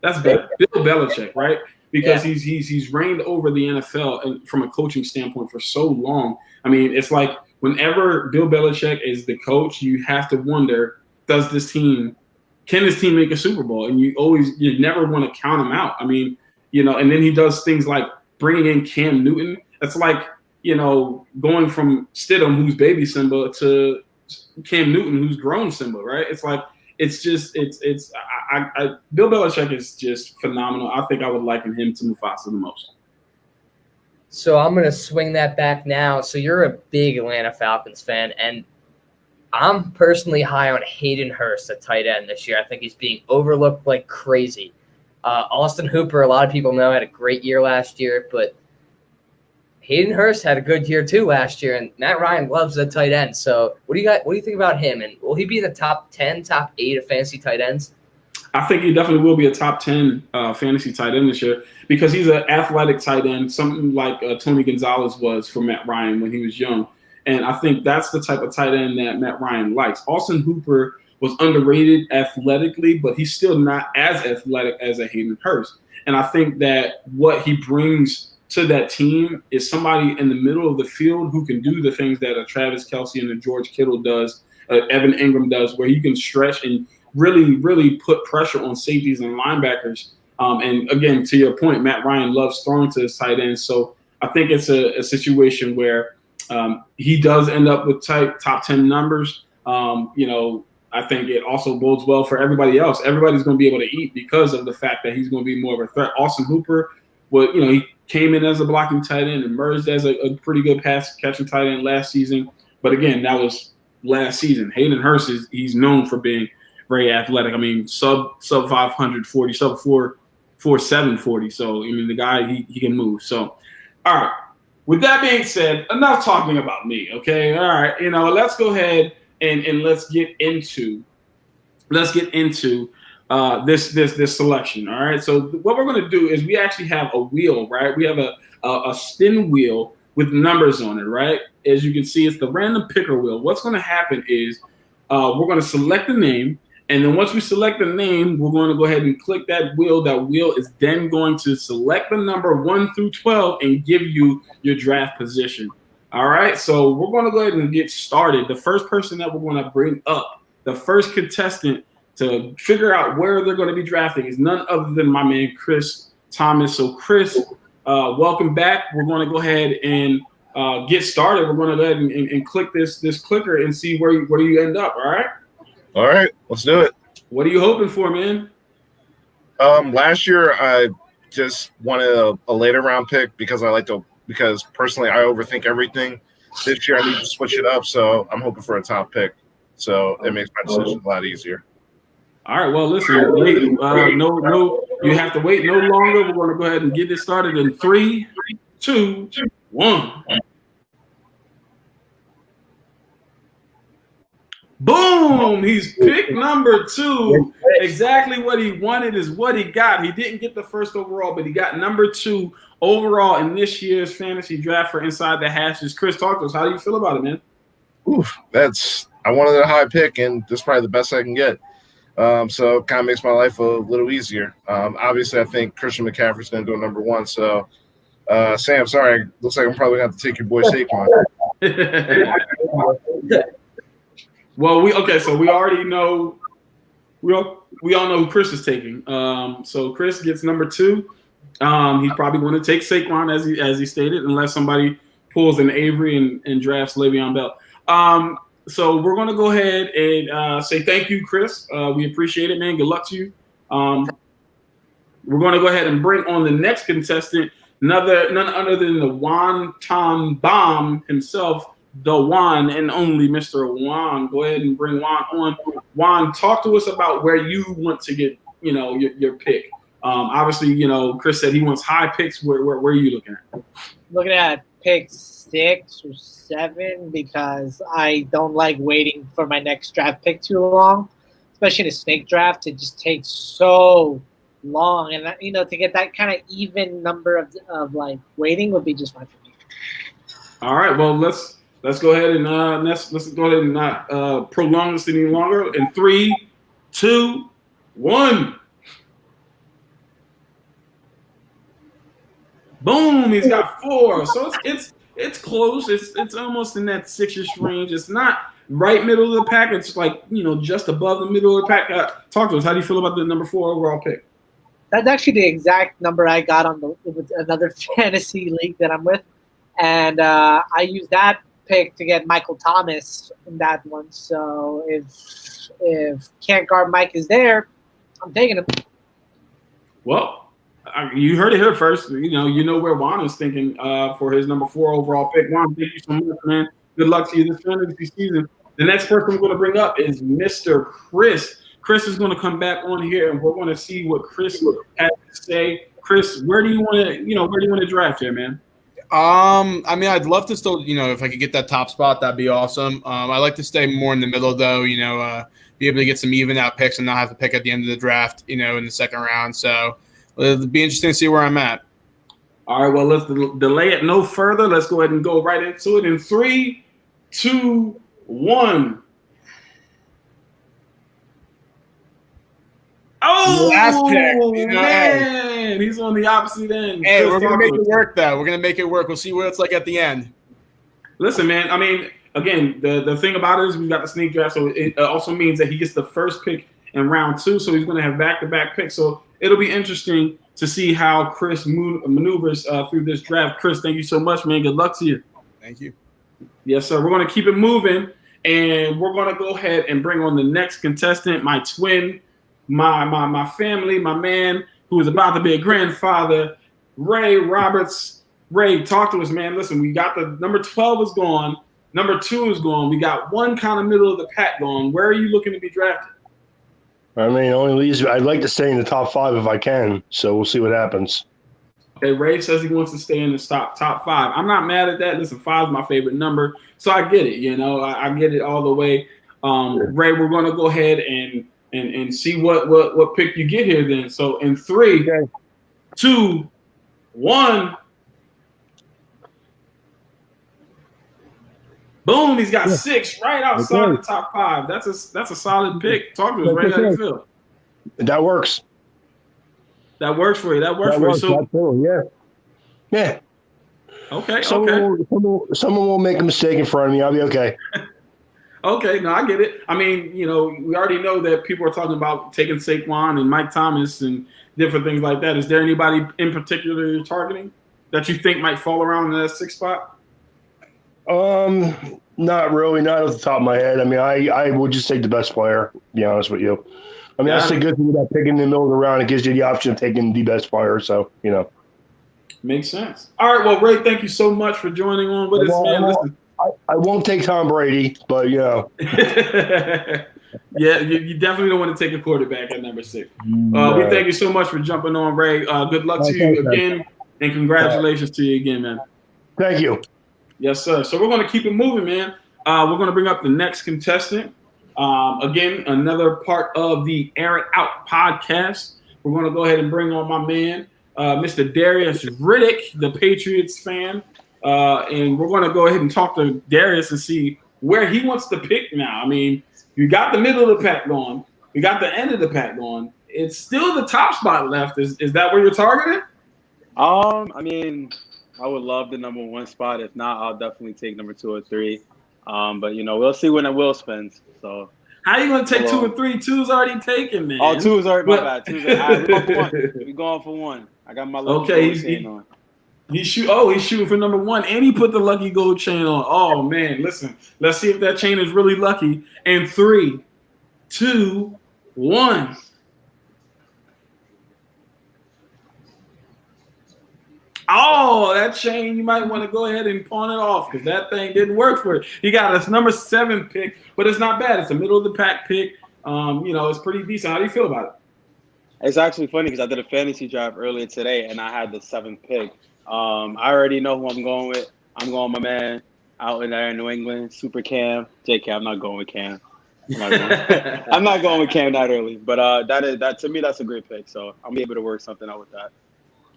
A: That's better. Bill Belichick, right? Because he's reigned over the NFL and from a coaching standpoint for so long. I mean, it's like whenever Bill Belichick is the coach, you have to wonder, can this team make a Super Bowl? And you never want to count him out. I mean, and then he does things like bringing in Cam Newton. It's like, going from Stidham, who's baby Simba, to Cam Newton, who's grown Simba, right? It's like, Bill Belichick is just phenomenal. I think I would liken him to Mufasa the most.
B: So I'm going to swing that back now. So you're a big Atlanta Falcons fan, and I'm personally high on Hayden Hearst at tight end this year. I think he's being overlooked like crazy. Austin Hooper, a lot of people know, had a great year last year, but Hayden Hearst had a good year too last year, and Matt Ryan loves a tight end. So what do you think about him? And will he be in the top 10, top 8 of fantasy tight ends?
A: I think he definitely will be a top 10 fantasy tight end this year because he's an athletic tight end, something like Tony Gonzalez was for Matt Ryan when he was young. And I think that's the type of tight end that Matt Ryan likes. Austin Hooper was underrated athletically, but he's still not as athletic as a Hayden Hearst. And I think that what he brings to that team is somebody in the middle of the field who can do the things that a Travis Kelce and a George Kittle does, Evan Ingram does, where he can stretch and really, really put pressure on safeties and linebackers. And again, to your point, Matt Ryan loves throwing to his tight ends. So I think it's a situation where he does end up with top 10 numbers. I think it also bodes well for everybody else. Everybody's going to be able to eat because of the fact that he's going to be more of a threat. Austin Hooper, he came in as a blocking tight end, emerged as a pretty good pass catching tight end last season. But again, that was last season. Hayden Hearst he's known for being very athletic. I mean, sub 540, sub 4.740. So I mean, the guy he can move. So, all right. With that being said, enough talking about me. Okay, all right. Let's go ahead and let's get into this selection. All right. So what we're going to do is we actually have a wheel, right? We have a spin wheel with numbers on it, right? As you can see, it's the random picker wheel. What's going to happen is we're going to select the name. And then once we select the name, we're going to go ahead and click that wheel. That wheel is then going to select the number 1 through 12 and give you your draft position. All right. So we're going to go ahead and get started. The first person that we're going to bring up, the first contestant to figure out where they're going to be drafting is none other than my man, Chris Thomas. So Chris, welcome back. We're going to go ahead and get started. We're going to go ahead and click this clicker and see where you end up. All right.
F: All right, let's do it.
A: What are you hoping for, man?
F: Last year I just wanted a later round pick because personally I overthink everything. This year I need to switch it up, so I'm hoping for a top pick. So it makes my decision a lot easier.
A: All right, well, listen, no, you have to wait no longer. We're going to go ahead and get this started in 3, 2, 1. Boom! He's pick number 2. Exactly what he wanted is what he got. He didn't get the first overall, but he got number 2 overall in this year's fantasy draft for Inside the Hashes. Chris, talk to us. How do you feel about it, man?
F: I wanted a high pick, and this is probably the best I can get. So it kind of makes my life a little easier. Obviously, I think Christian McCaffrey's going to go number 1. So, Sam, sorry, looks like I'm probably going to have to take your boy Saquon.
A: Well, we already know we all know who Chris is taking. So Chris gets number 2. He's probably going to take Saquon as he stated, unless somebody pulls an Avery and drafts Le'Veon Bell. So we're going to go ahead and say thank you, Chris. We appreciate it, man. Good luck to you. We're going to go ahead and bring on the next contestant, none other than the Wonton Bomb himself, the one and only Mr. Juan. Go ahead and bring Juan on. Juan, talk to us about where you want to get, your pick. Obviously, Chris said he wants high picks. Where are you looking at?
C: Looking at pick 6 or 7 because I don't like waiting for my next draft pick too long, especially in a snake draft. It just takes so long, and to get that kind of even number of like waiting would be just fine for me.
A: All right, well let's go ahead and let's go ahead and not prolong this any longer. In 3, 2, 1. Boom! He's got 4. So it's close. It's almost in that 6-ish range. It's not right middle of the pack. It's like just above the middle of the pack. Talk to us. How do you feel about the number 4 overall pick?
C: That's actually the exact number I got with another fantasy league that I'm with, and I used that pick to get Michael Thomas in that one. So if can't guard Mike is there, I'm taking him.
A: Well, you heard it here first. You know where Juan is thinking for his number 4 overall pick. Juan, thank you so much, man. Good luck to you this fantasy season. The next person we're going to bring up is Mr. Chris. Chris is going to come back on here, and we're going to see what Chris has to say. Chris, where do you want to draft here, man?
H: I mean, I'd love to still, if I could get that top spot, that'd be awesome. I like to stay more in the middle, though. Be able to get some even out picks and not have to pick at the end of the draft. In the second round. So it'll be interesting to see where I'm at.
A: All right. Well, let's delay it no further. Let's go ahead and go right into it in 3, 2, 1. Oh,
H: last pick.
A: Man, he's on the opposite end.
H: Hey, we're gonna make it work, though. We're gonna make it work. We'll see what it's like at the end.
A: Listen, man. I mean, again, the thing about it is we've got the sneak draft, so it also means that he gets the first pick in round 2. So he's going to have back-to-back picks. So it'll be interesting to see how Chris maneuvers through this draft. Chris, thank you so much, man. Good luck to you.
H: Thank you.
A: Yes, sir. We're going to keep it moving, and we're going to go ahead and bring on the next contestant, my twin, my family, my man who is about to be a grandfather, Ray Roberts. Ray, talk to us, man. Listen, we got the number 12 is gone. Number 2 is gone. We got one kind of middle of the pack going. Where are you looking to be drafted?
J: I mean, only leaves. I'd like to stay in the top 5 if I can. So we'll see what happens.
A: Okay, Ray says he wants to stay in the top 5. I'm not mad at that. Listen, 5 is my favorite number, so I get it. I get it all the way. Ray, we're going to go ahead and see what pick you get here. Then, so in 3, 2, 1. Boom! He's got 6 right outside the top 5. That's a solid pick. Talk to us, Ray. How do you feel?
J: That works.
A: That works for you. That works for you. So,
J: yeah.
A: Okay.
J: Someone will make a mistake in front of me. I'll be okay.
A: Okay. No, I get it. I mean, we already know that people are talking about taking Saquon and Mike Thomas and different things like that. Is there anybody in particular you're targeting that you think might fall around in that 6th spot?
J: Not really. Not off the top of my head. I mean, I would just take the best player, to be honest with you. I mean, that's the good thing about picking in the middle of the round. It gives you the option of taking the best player. So,
A: Makes sense. All right. Well, Ray, thank you so much for joining on with us, man. Listen.
J: I won't take Tom Brady, but,
A: Yeah, you definitely don't want to take a quarterback at number 6. We thank you so much for jumping on, Ray. Good luck to you again, and congratulations to you again, man.
J: Thank you.
A: Yes, sir. So we're going to keep it moving, man. We're going to bring up the next contestant. Again, another part of the Air It Out podcast. We're going to go ahead and bring on my man, Mr. Darius Riddick, the Patriots fan. And we're going to go ahead and talk to Darius and see where he wants to pick now. I mean, you got the middle of the pack going. You got the end of the pack going. It's still the top spot left. Is that where you're targeting?
D: I mean, I would love the number 1 spot. If not, I'll definitely take number 2 or 3. But we'll see when the wheel spins. So
A: how are you going to take 2 or 3? 2's already taken, man.
D: Oh, 2 is already my bad. 2's we're going for 1. I got my lucky gold chain on.
A: He's shooting for number 1, and he put the lucky gold chain on. Oh man, listen. Let's see if that chain is really lucky. And 3, 2, 1. Oh, that chain, you might want to go ahead and pawn it off because that thing didn't work for it. He got a number 7 pick, but it's not bad. It's a middle of the pack pick. It's pretty decent. How do you feel about it?
D: It's actually funny because I did a fantasy draft earlier today and I had the 7th pick. I already know who I'm going with. I'm going my man out in there in New England, Super Cam. JK, I'm not going with Cam. I'm not going with Cam that early. But that to me, that's a great pick. So I'm able to work something out with that.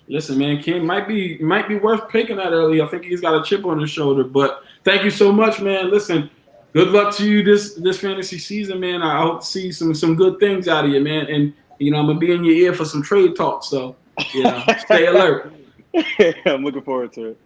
A: Listen, man, Cam might be worth picking that early. I think he's got a chip on his shoulder. But thank you so much, man. Listen, good luck to you this fantasy season, man. I hope to see some good things out of you, man. And I'm gonna be in your ear for some trade talk. So stay alert.
D: I'm looking forward to it.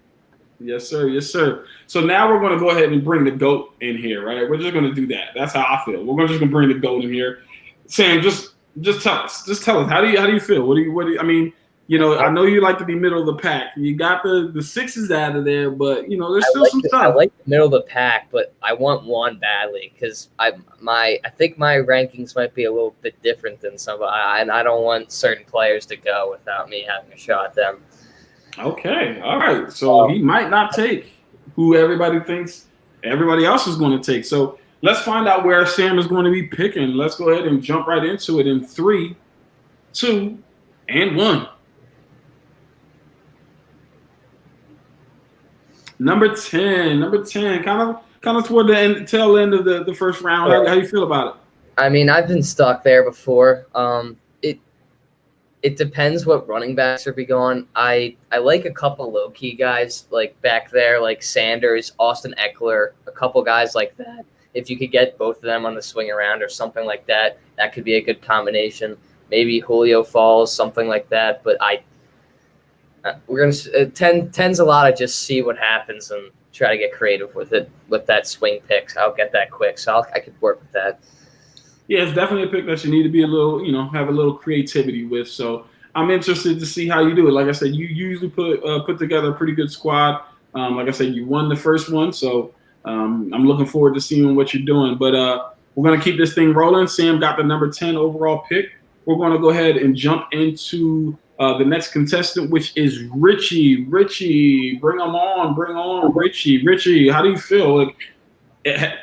A: Yes, sir. Yes, sir. So now we're going to go ahead and bring the GOAT in here, right? We're just going to do that. That's how I feel. We're just going to bring the GOAT in here. Sam, just tell us. Just tell us. How do you feel? What do you? I mean, I know you like to be middle of the pack. You got the sixes out of there, but there's still some stuff.
B: I like the middle of the pack, but I want one badly because I think my rankings might be a little bit different than somebody, and I don't want certain players to go without me having a shot at them.
A: Okay. All right. So he might not take who everybody thinks everybody else is going to take. So let's find out where Sam is going to be picking. Let's go ahead and jump right into it in 3, 2, and 1. Number 10, kind of toward the tail end of the first round. How do you feel about it?
B: I mean, I've been stuck there before. It depends what running backs are be going. I like a couple low-key guys like back there, like Sanders, Austin Eckler, a couple guys like that. If you could get both of them on the swing around or something like that, that could be a good combination. Maybe Julio falls, something like that. But we're gonna 10's a lot of just see what happens and try to get creative with it with that swing pick. So I'll get that quick, so I could work with that.
A: Yeah, it's definitely a pick that you need to be a little, have a little creativity with. So I'm interested to see how you do it. Like I said, you usually put together a pretty good squad. Like I said, you won the first one, so I'm looking forward to seeing what you're doing. But we're going to keep this thing rolling. Sam got the number 10 overall pick. We're going to go ahead and jump into the next contestant, which is Richie. Richie, bring him on. Bring on Richie. Richie, how do you feel? Like,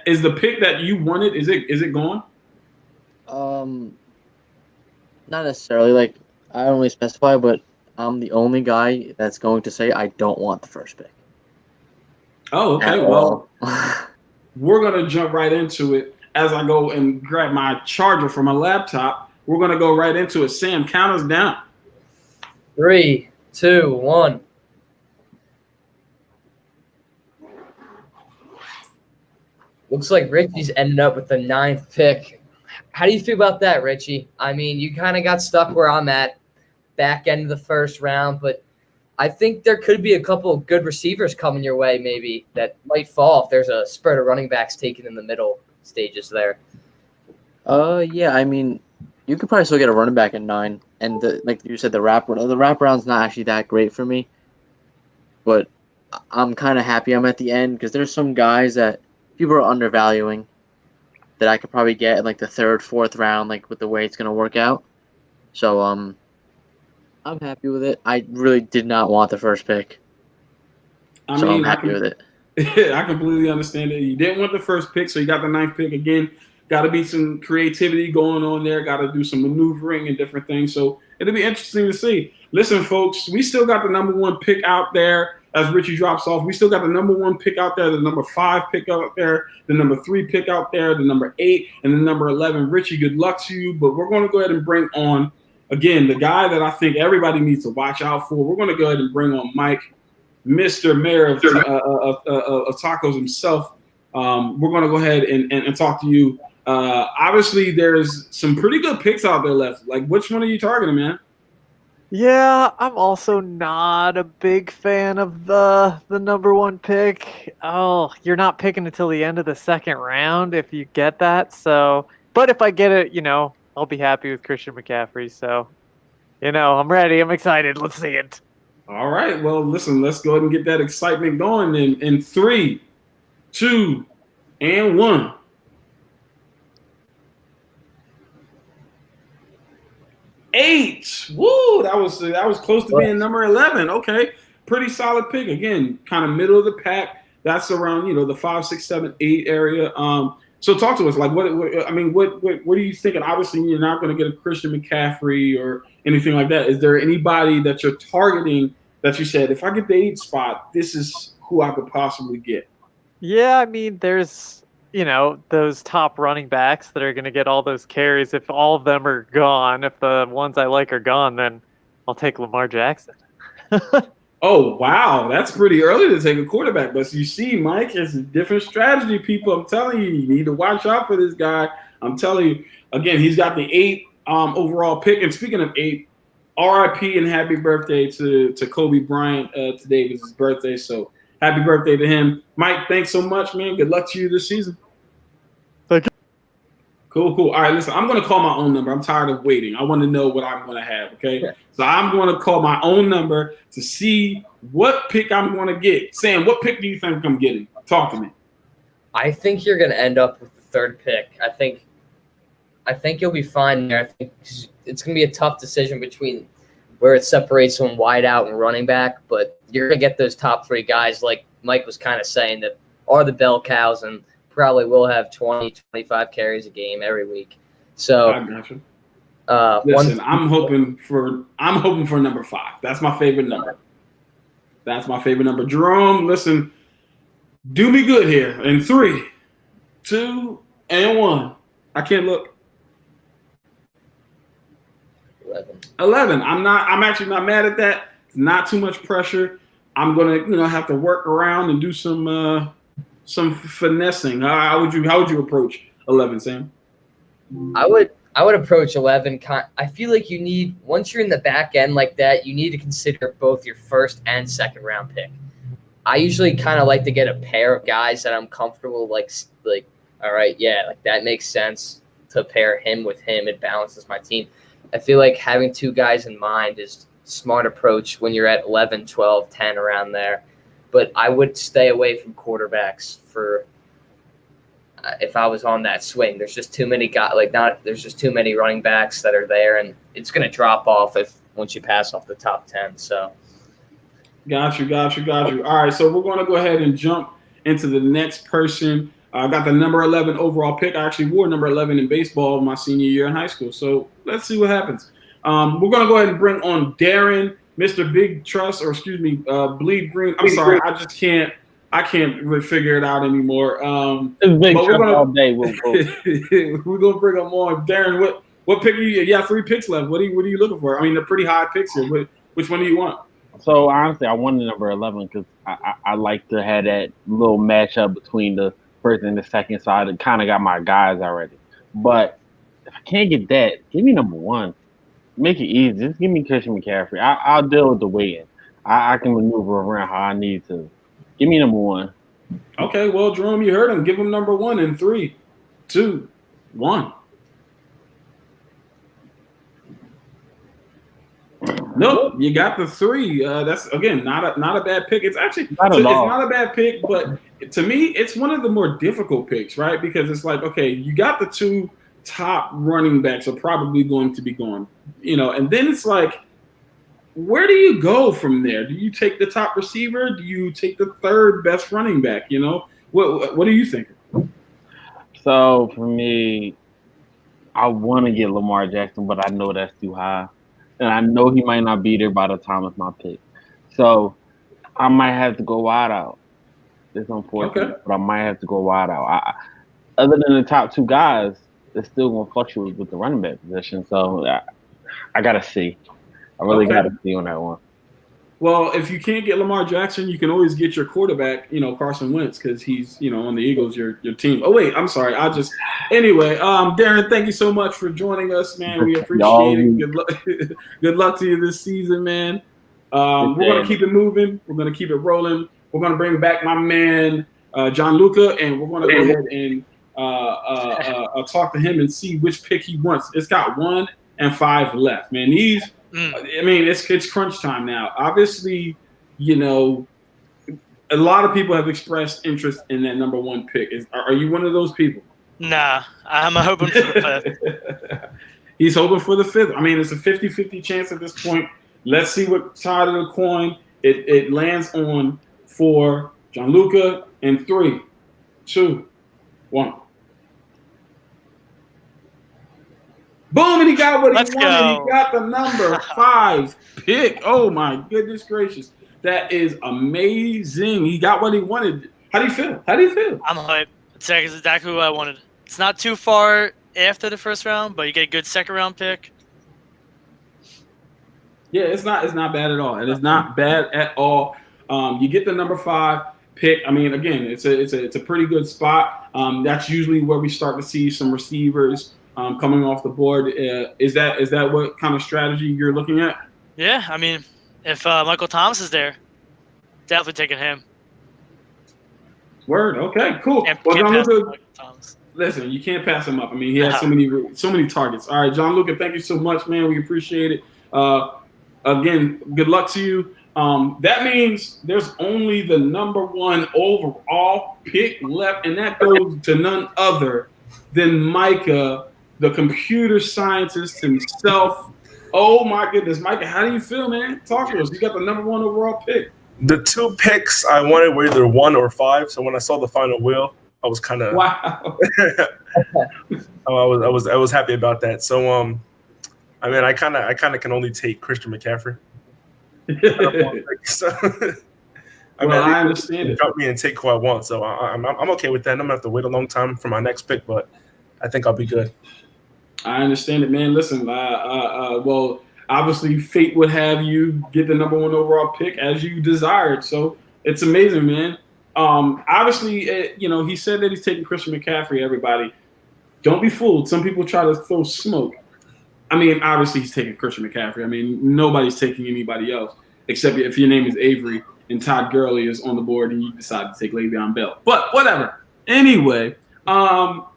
A: is the pick that you wanted, is it gone?
G: Not necessarily. Like, I don't really specify, but I'm the only guy that's going to say I don't want the first pick.
A: Oh, okay. Well, we're going to jump right into it as I go and grab my charger from my laptop. We're going to go right into it. Sam, count us down.
B: 3, 2, 1. Looks like Richie's ended up with the 9th pick. How do you feel about that, Richie? I mean, you kind of got stuck where I'm at, back end of the first round, but I think there could be a couple of good receivers coming your way maybe that might fall if there's a spurt of running backs taken in the middle stages there.
G: Yeah, I mean, you could probably still get a running back at 9, and like you said, the wraparound's not actually that great for me, but I'm kind of happy I'm at the end because there's some guys that people are undervaluing that I could probably get in like the 3rd, 4th round, like with the way it's going to work out. So I'm happy with it. I really did not want the first pick. I'm happy with it.
A: I completely understand it. You didn't want the first pick, so you got the 9th pick. Again, got to be some creativity going on there. Got to do some maneuvering and different things. So it'll be interesting to see. Listen, folks, we still got the number 1 pick out there. As Richie drops off, we still got the number 1 pick out there, the number 5 pick out there, the number 3 pick out there, the number 8, and the number 11. Richie, good luck to you. But we're going to go ahead and bring on, again, the guy that I think everybody needs to watch out for. We're going to go ahead and bring on Mike, Mr. Mayor of Tacos himself. We're going to go ahead and talk to you. Obviously, there's some pretty good picks out there left. Like, which one are you targeting, man?
E: Yeah, I'm also not a big fan of the number 1 pick. Oh, you're not picking until the end of the 2nd round if you get that. So, but if I get it, I'll be happy with Christian McCaffrey. So, I'm ready. I'm excited. Let's see it.
A: All right. Well, listen, let's go ahead and get that excitement going in 3, 2, and 1. Eight. Woo! That was close to being number 11. Okay, pretty solid pick. Again, kind of middle of the pack. That's around the 5, 6, 7, 8 area. So talk to us. Like, what are you thinking? Obviously, you're not going to get a Christian McCaffrey or anything like that. Is there anybody that you're targeting that you said, if I get the 8 spot, this is who I could possibly get.
E: Yeah, I mean, there's, those top running backs that are going to get all those carries. If all of them are gone, if the ones I like are gone, then I'll take Lamar Jackson.
A: Oh, wow. That's pretty early to take a quarterback. But you see, Mike, it's a different strategy, people. I'm telling you, you need to watch out for this guy. I'm telling you, again, he's got the 8 overall pick. And speaking of 8, RIP and happy birthday to Kobe Bryant. Today was his birthday, so happy birthday to him. Mike, thanks so much, man. Good luck to you this season.
E: Thank you.
A: Cool. All right, listen, I'm going to call my own number. I'm tired of waiting. I want to know what I'm going to have, okay?
B: Yeah.
A: So I'm going to call my own number to see what pick I'm going to get. Sam, what pick do you think I'm getting? Talk to me.
B: I think you're going to end up with the 3rd pick. I think you'll be fine there. I think it's going to be a tough decision between where it separates from wide out and running back, but you're going to get those top 3 guys, like Mike was kind of saying, that are the bell cows and probably will have 20, 25 carries a game every week. So,
A: I got you. Listen, I'm hoping for number 5. That's my favorite number. Jerome, listen, do me good here. In 3, 2, and 1. I can't look. 11. I'm actually not mad at that. It's not too much pressure. I'm gonna, have to work around and do some finessing. How would you approach 11, Sam?
B: I would approach 11. I feel like you need, once you're in the back end like that, you need to consider both your 1st and 2nd round pick. I usually kind of like to get a pair of guys that I'm comfortable like all right, yeah, like that makes sense to pair him with him. It balances my team. I feel like having 2 guys in mind is a smart approach when you're at 11, 12, 10 around there. But I would stay away from quarterbacks for if I was on that swing. There's just too many guys, there's just too many running backs that are there, and it's going to drop off once you pass off the top 10. So,
A: got you. All right, so we're going to go ahead and jump into the next person. I got the number 11 overall pick. I actually wore number 11 in baseball my senior year in high school. So let's see what happens. We're going to go ahead and bring on Darren, Mr. Big Trust, or excuse me, Bleed Green. I'm sorry, I can't really figure it out anymore.
I: It's Big Trust all day.
A: We're going to bring him on. Darren, what pick are you? You got 3 picks left. What are you looking for? I mean, they're pretty high picks here. Which one do you want?
I: So honestly, I wanted number 11 because I like to have that little matchup between the 1st and the 2nd, so I kind of got my guys already. But if I can't get that, give me number 1. Make it easy. Just give me Christian McCaffrey. I'll deal with the waiting. I can maneuver around how I need to. Give me number 1.
A: Okay, well, Jerome, you heard him. Give him number 1 in 3, 2, 1. Nope, you got the 3. That's again not a bad pick. It's actually it's not a bad pick, but to me, it's one of the more difficult picks, right? Because it's like, okay, you got the 2 top running backs are probably going to be gone, and then it's like, where do you go from there? Do you take the top receiver? Do you take the 3rd best running back? What are you thinking?
I: So for me, I want to get Lamar Jackson, but I know that's too high. And I know he might not be there by the time it's my pick. So I might have to go wide out. It's unfortunate, but I might have to go wide out. Other than the top 2 guys, it's still going to fluctuate with the running back position. So I got to see. I really got to see on that one.
A: Well, if you can't get Lamar Jackson, you can always get your quarterback, Carson Wentz, because he's, on the Eagles, your team. Oh, wait, I'm sorry. Anyway, Darren, thank you so much for joining us, man. We appreciate it. Good luck to you this season, man. We're going to keep it moving. We're going to keep it rolling. We're going to bring back my man, John Luca, and we're going to go ahead and talk to him and see which pick he wants. It's got 1 and 5 left, man. I mean, it's crunch time now. Obviously, a lot of people have expressed interest in that number 1 pick. Are you one of those people?
K: Nah, I'm hoping for the 5th.
A: He's hoping for the 5th. I mean, it's a 50-50 chance at this point. Let's see what side of the coin it lands on for Gianluca in 3, 2, 1. Boom, and he got what he wanted. He got the number 5 pick. Oh, my goodness gracious. That is amazing. He got what he wanted. How do you feel?
K: I'm hyped. It's exactly what I wanted. It's not too far after the first round, but you get a good second round pick.
A: Yeah, it's not bad at all. It is not bad at all. You get the number 5 pick. I mean, again, it's a pretty good spot. That's usually where we start to see some receivers coming off the board. Is that what kind of strategy you're looking at?
K: Yeah, I mean, if Michael Thomas is there, definitely taking him.
A: Word. Okay. Cool. Well, John Luca, listen, you can't pass him up. I mean, he has so many targets. All right, John Luca, thank you so much, man. We appreciate it. Again, good luck to you. That means there's only the number 1 overall pick left, and that goes to none other than Micah, the computer scientist himself. Oh my goodness, Micah, how do you feel, man? Talk to us. You got the number 1 overall pick.
L: The 2 picks I wanted were either 1 or 5. So when I saw the final wheel, I was kind of
A: wow.
L: I was happy about that. So I mean, I kind of can only take Christian McCaffrey.
A: I understand it.
L: Drop me and take who I want, so I'm okay with that. I'm gonna have to wait a long time for my next pick, but I think I'll be good.
A: I understand it, man. Listen, well, obviously, fate would have you get the number 1 overall pick as you desired, so it's amazing, man. Obviously, he said that he's taking Christian McCaffrey. Everybody, don't be fooled. Some people try to throw smoke. I mean, obviously, he's taking Christian McCaffrey. I mean, nobody's taking anybody else except if your name is Avery and Todd Gurley is on the board and you decide to take Le'Veon Bell. But whatever. Anyway,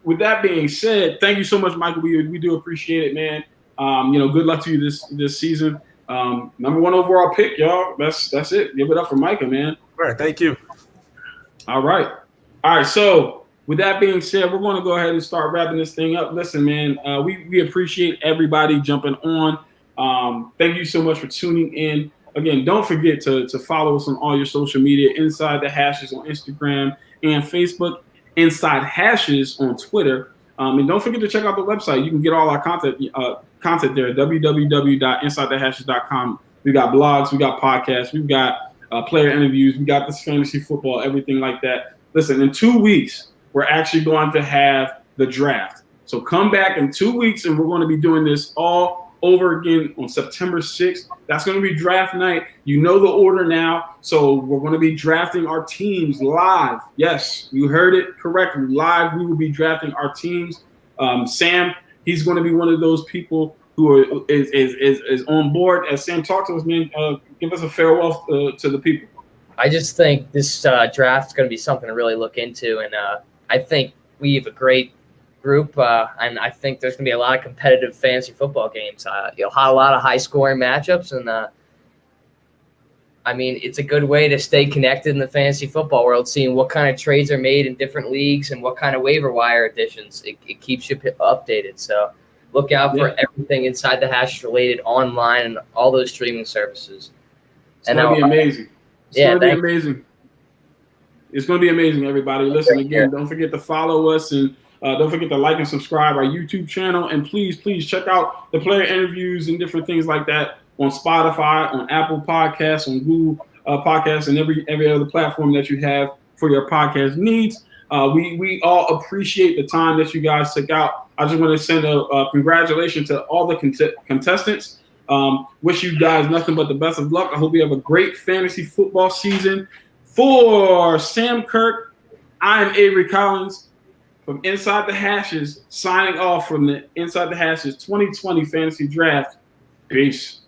A: with that being said, thank you so much, Michael. We do appreciate it, man. Good luck to you this season. Number 1 overall pick, y'all. That's it. Give it up for Micah, man.
L: All right, thank you.
A: All right. So with that being said, we're going to go ahead and start wrapping this thing up. Listen, man, we appreciate everybody jumping on. Thank you so much for tuning in. Again, don't forget to follow us on all your social media, Inside the Hashes on Instagram and Facebook, Inside Hashes on Twitter. And don't forget to check out the website. You can get all our content there, www.insidethehashes.com. We got blogs, we got podcasts, we've got player interviews, we got this fantasy football, everything like that. Listen, in 2 weeks, we're actually going to have the draft. So come back in 2 weeks, and we're going to be doing this all over again on September 6th. That's going to be draft night. You know the order now. So we're going to be drafting our teams live. Yes, you heard it correctly. Live, we will be drafting our teams. Sam, he's going to be one of those people who is on board. As Sam, talk to us, man. Give us a farewell to the people.
B: I just think this draft is going to be something to really look into, and I think we have a great group, and I think there's going to be a lot of competitive fantasy football games. A lot of high-scoring matchups, and I mean, it's a good way to stay connected in the fantasy football world, seeing what kind of trades are made in different leagues and what kind of waiver wire additions. It keeps you updated. So look out for everything Inside the Hash related online and all those streaming services.
A: It's going to be amazing. It's going to be amazing. It's going to be amazing, everybody. Listen, again, don't forget to follow us, and don't forget to like and subscribe our YouTube channel. And please check out the player interviews and different things like that on Spotify, on Apple Podcasts, on Google Podcasts, and every other platform that you have for your podcast needs. We all appreciate the time that you guys took out. I just want to send a congratulations to all the contestants. Wish you guys nothing but the best of luck. I hope you have a great fantasy football season. For Sam Kirk, I'm Avery Collins from Inside the Hashes, signing off from the Inside the Hashes 2020 Fantasy Draft. Peace.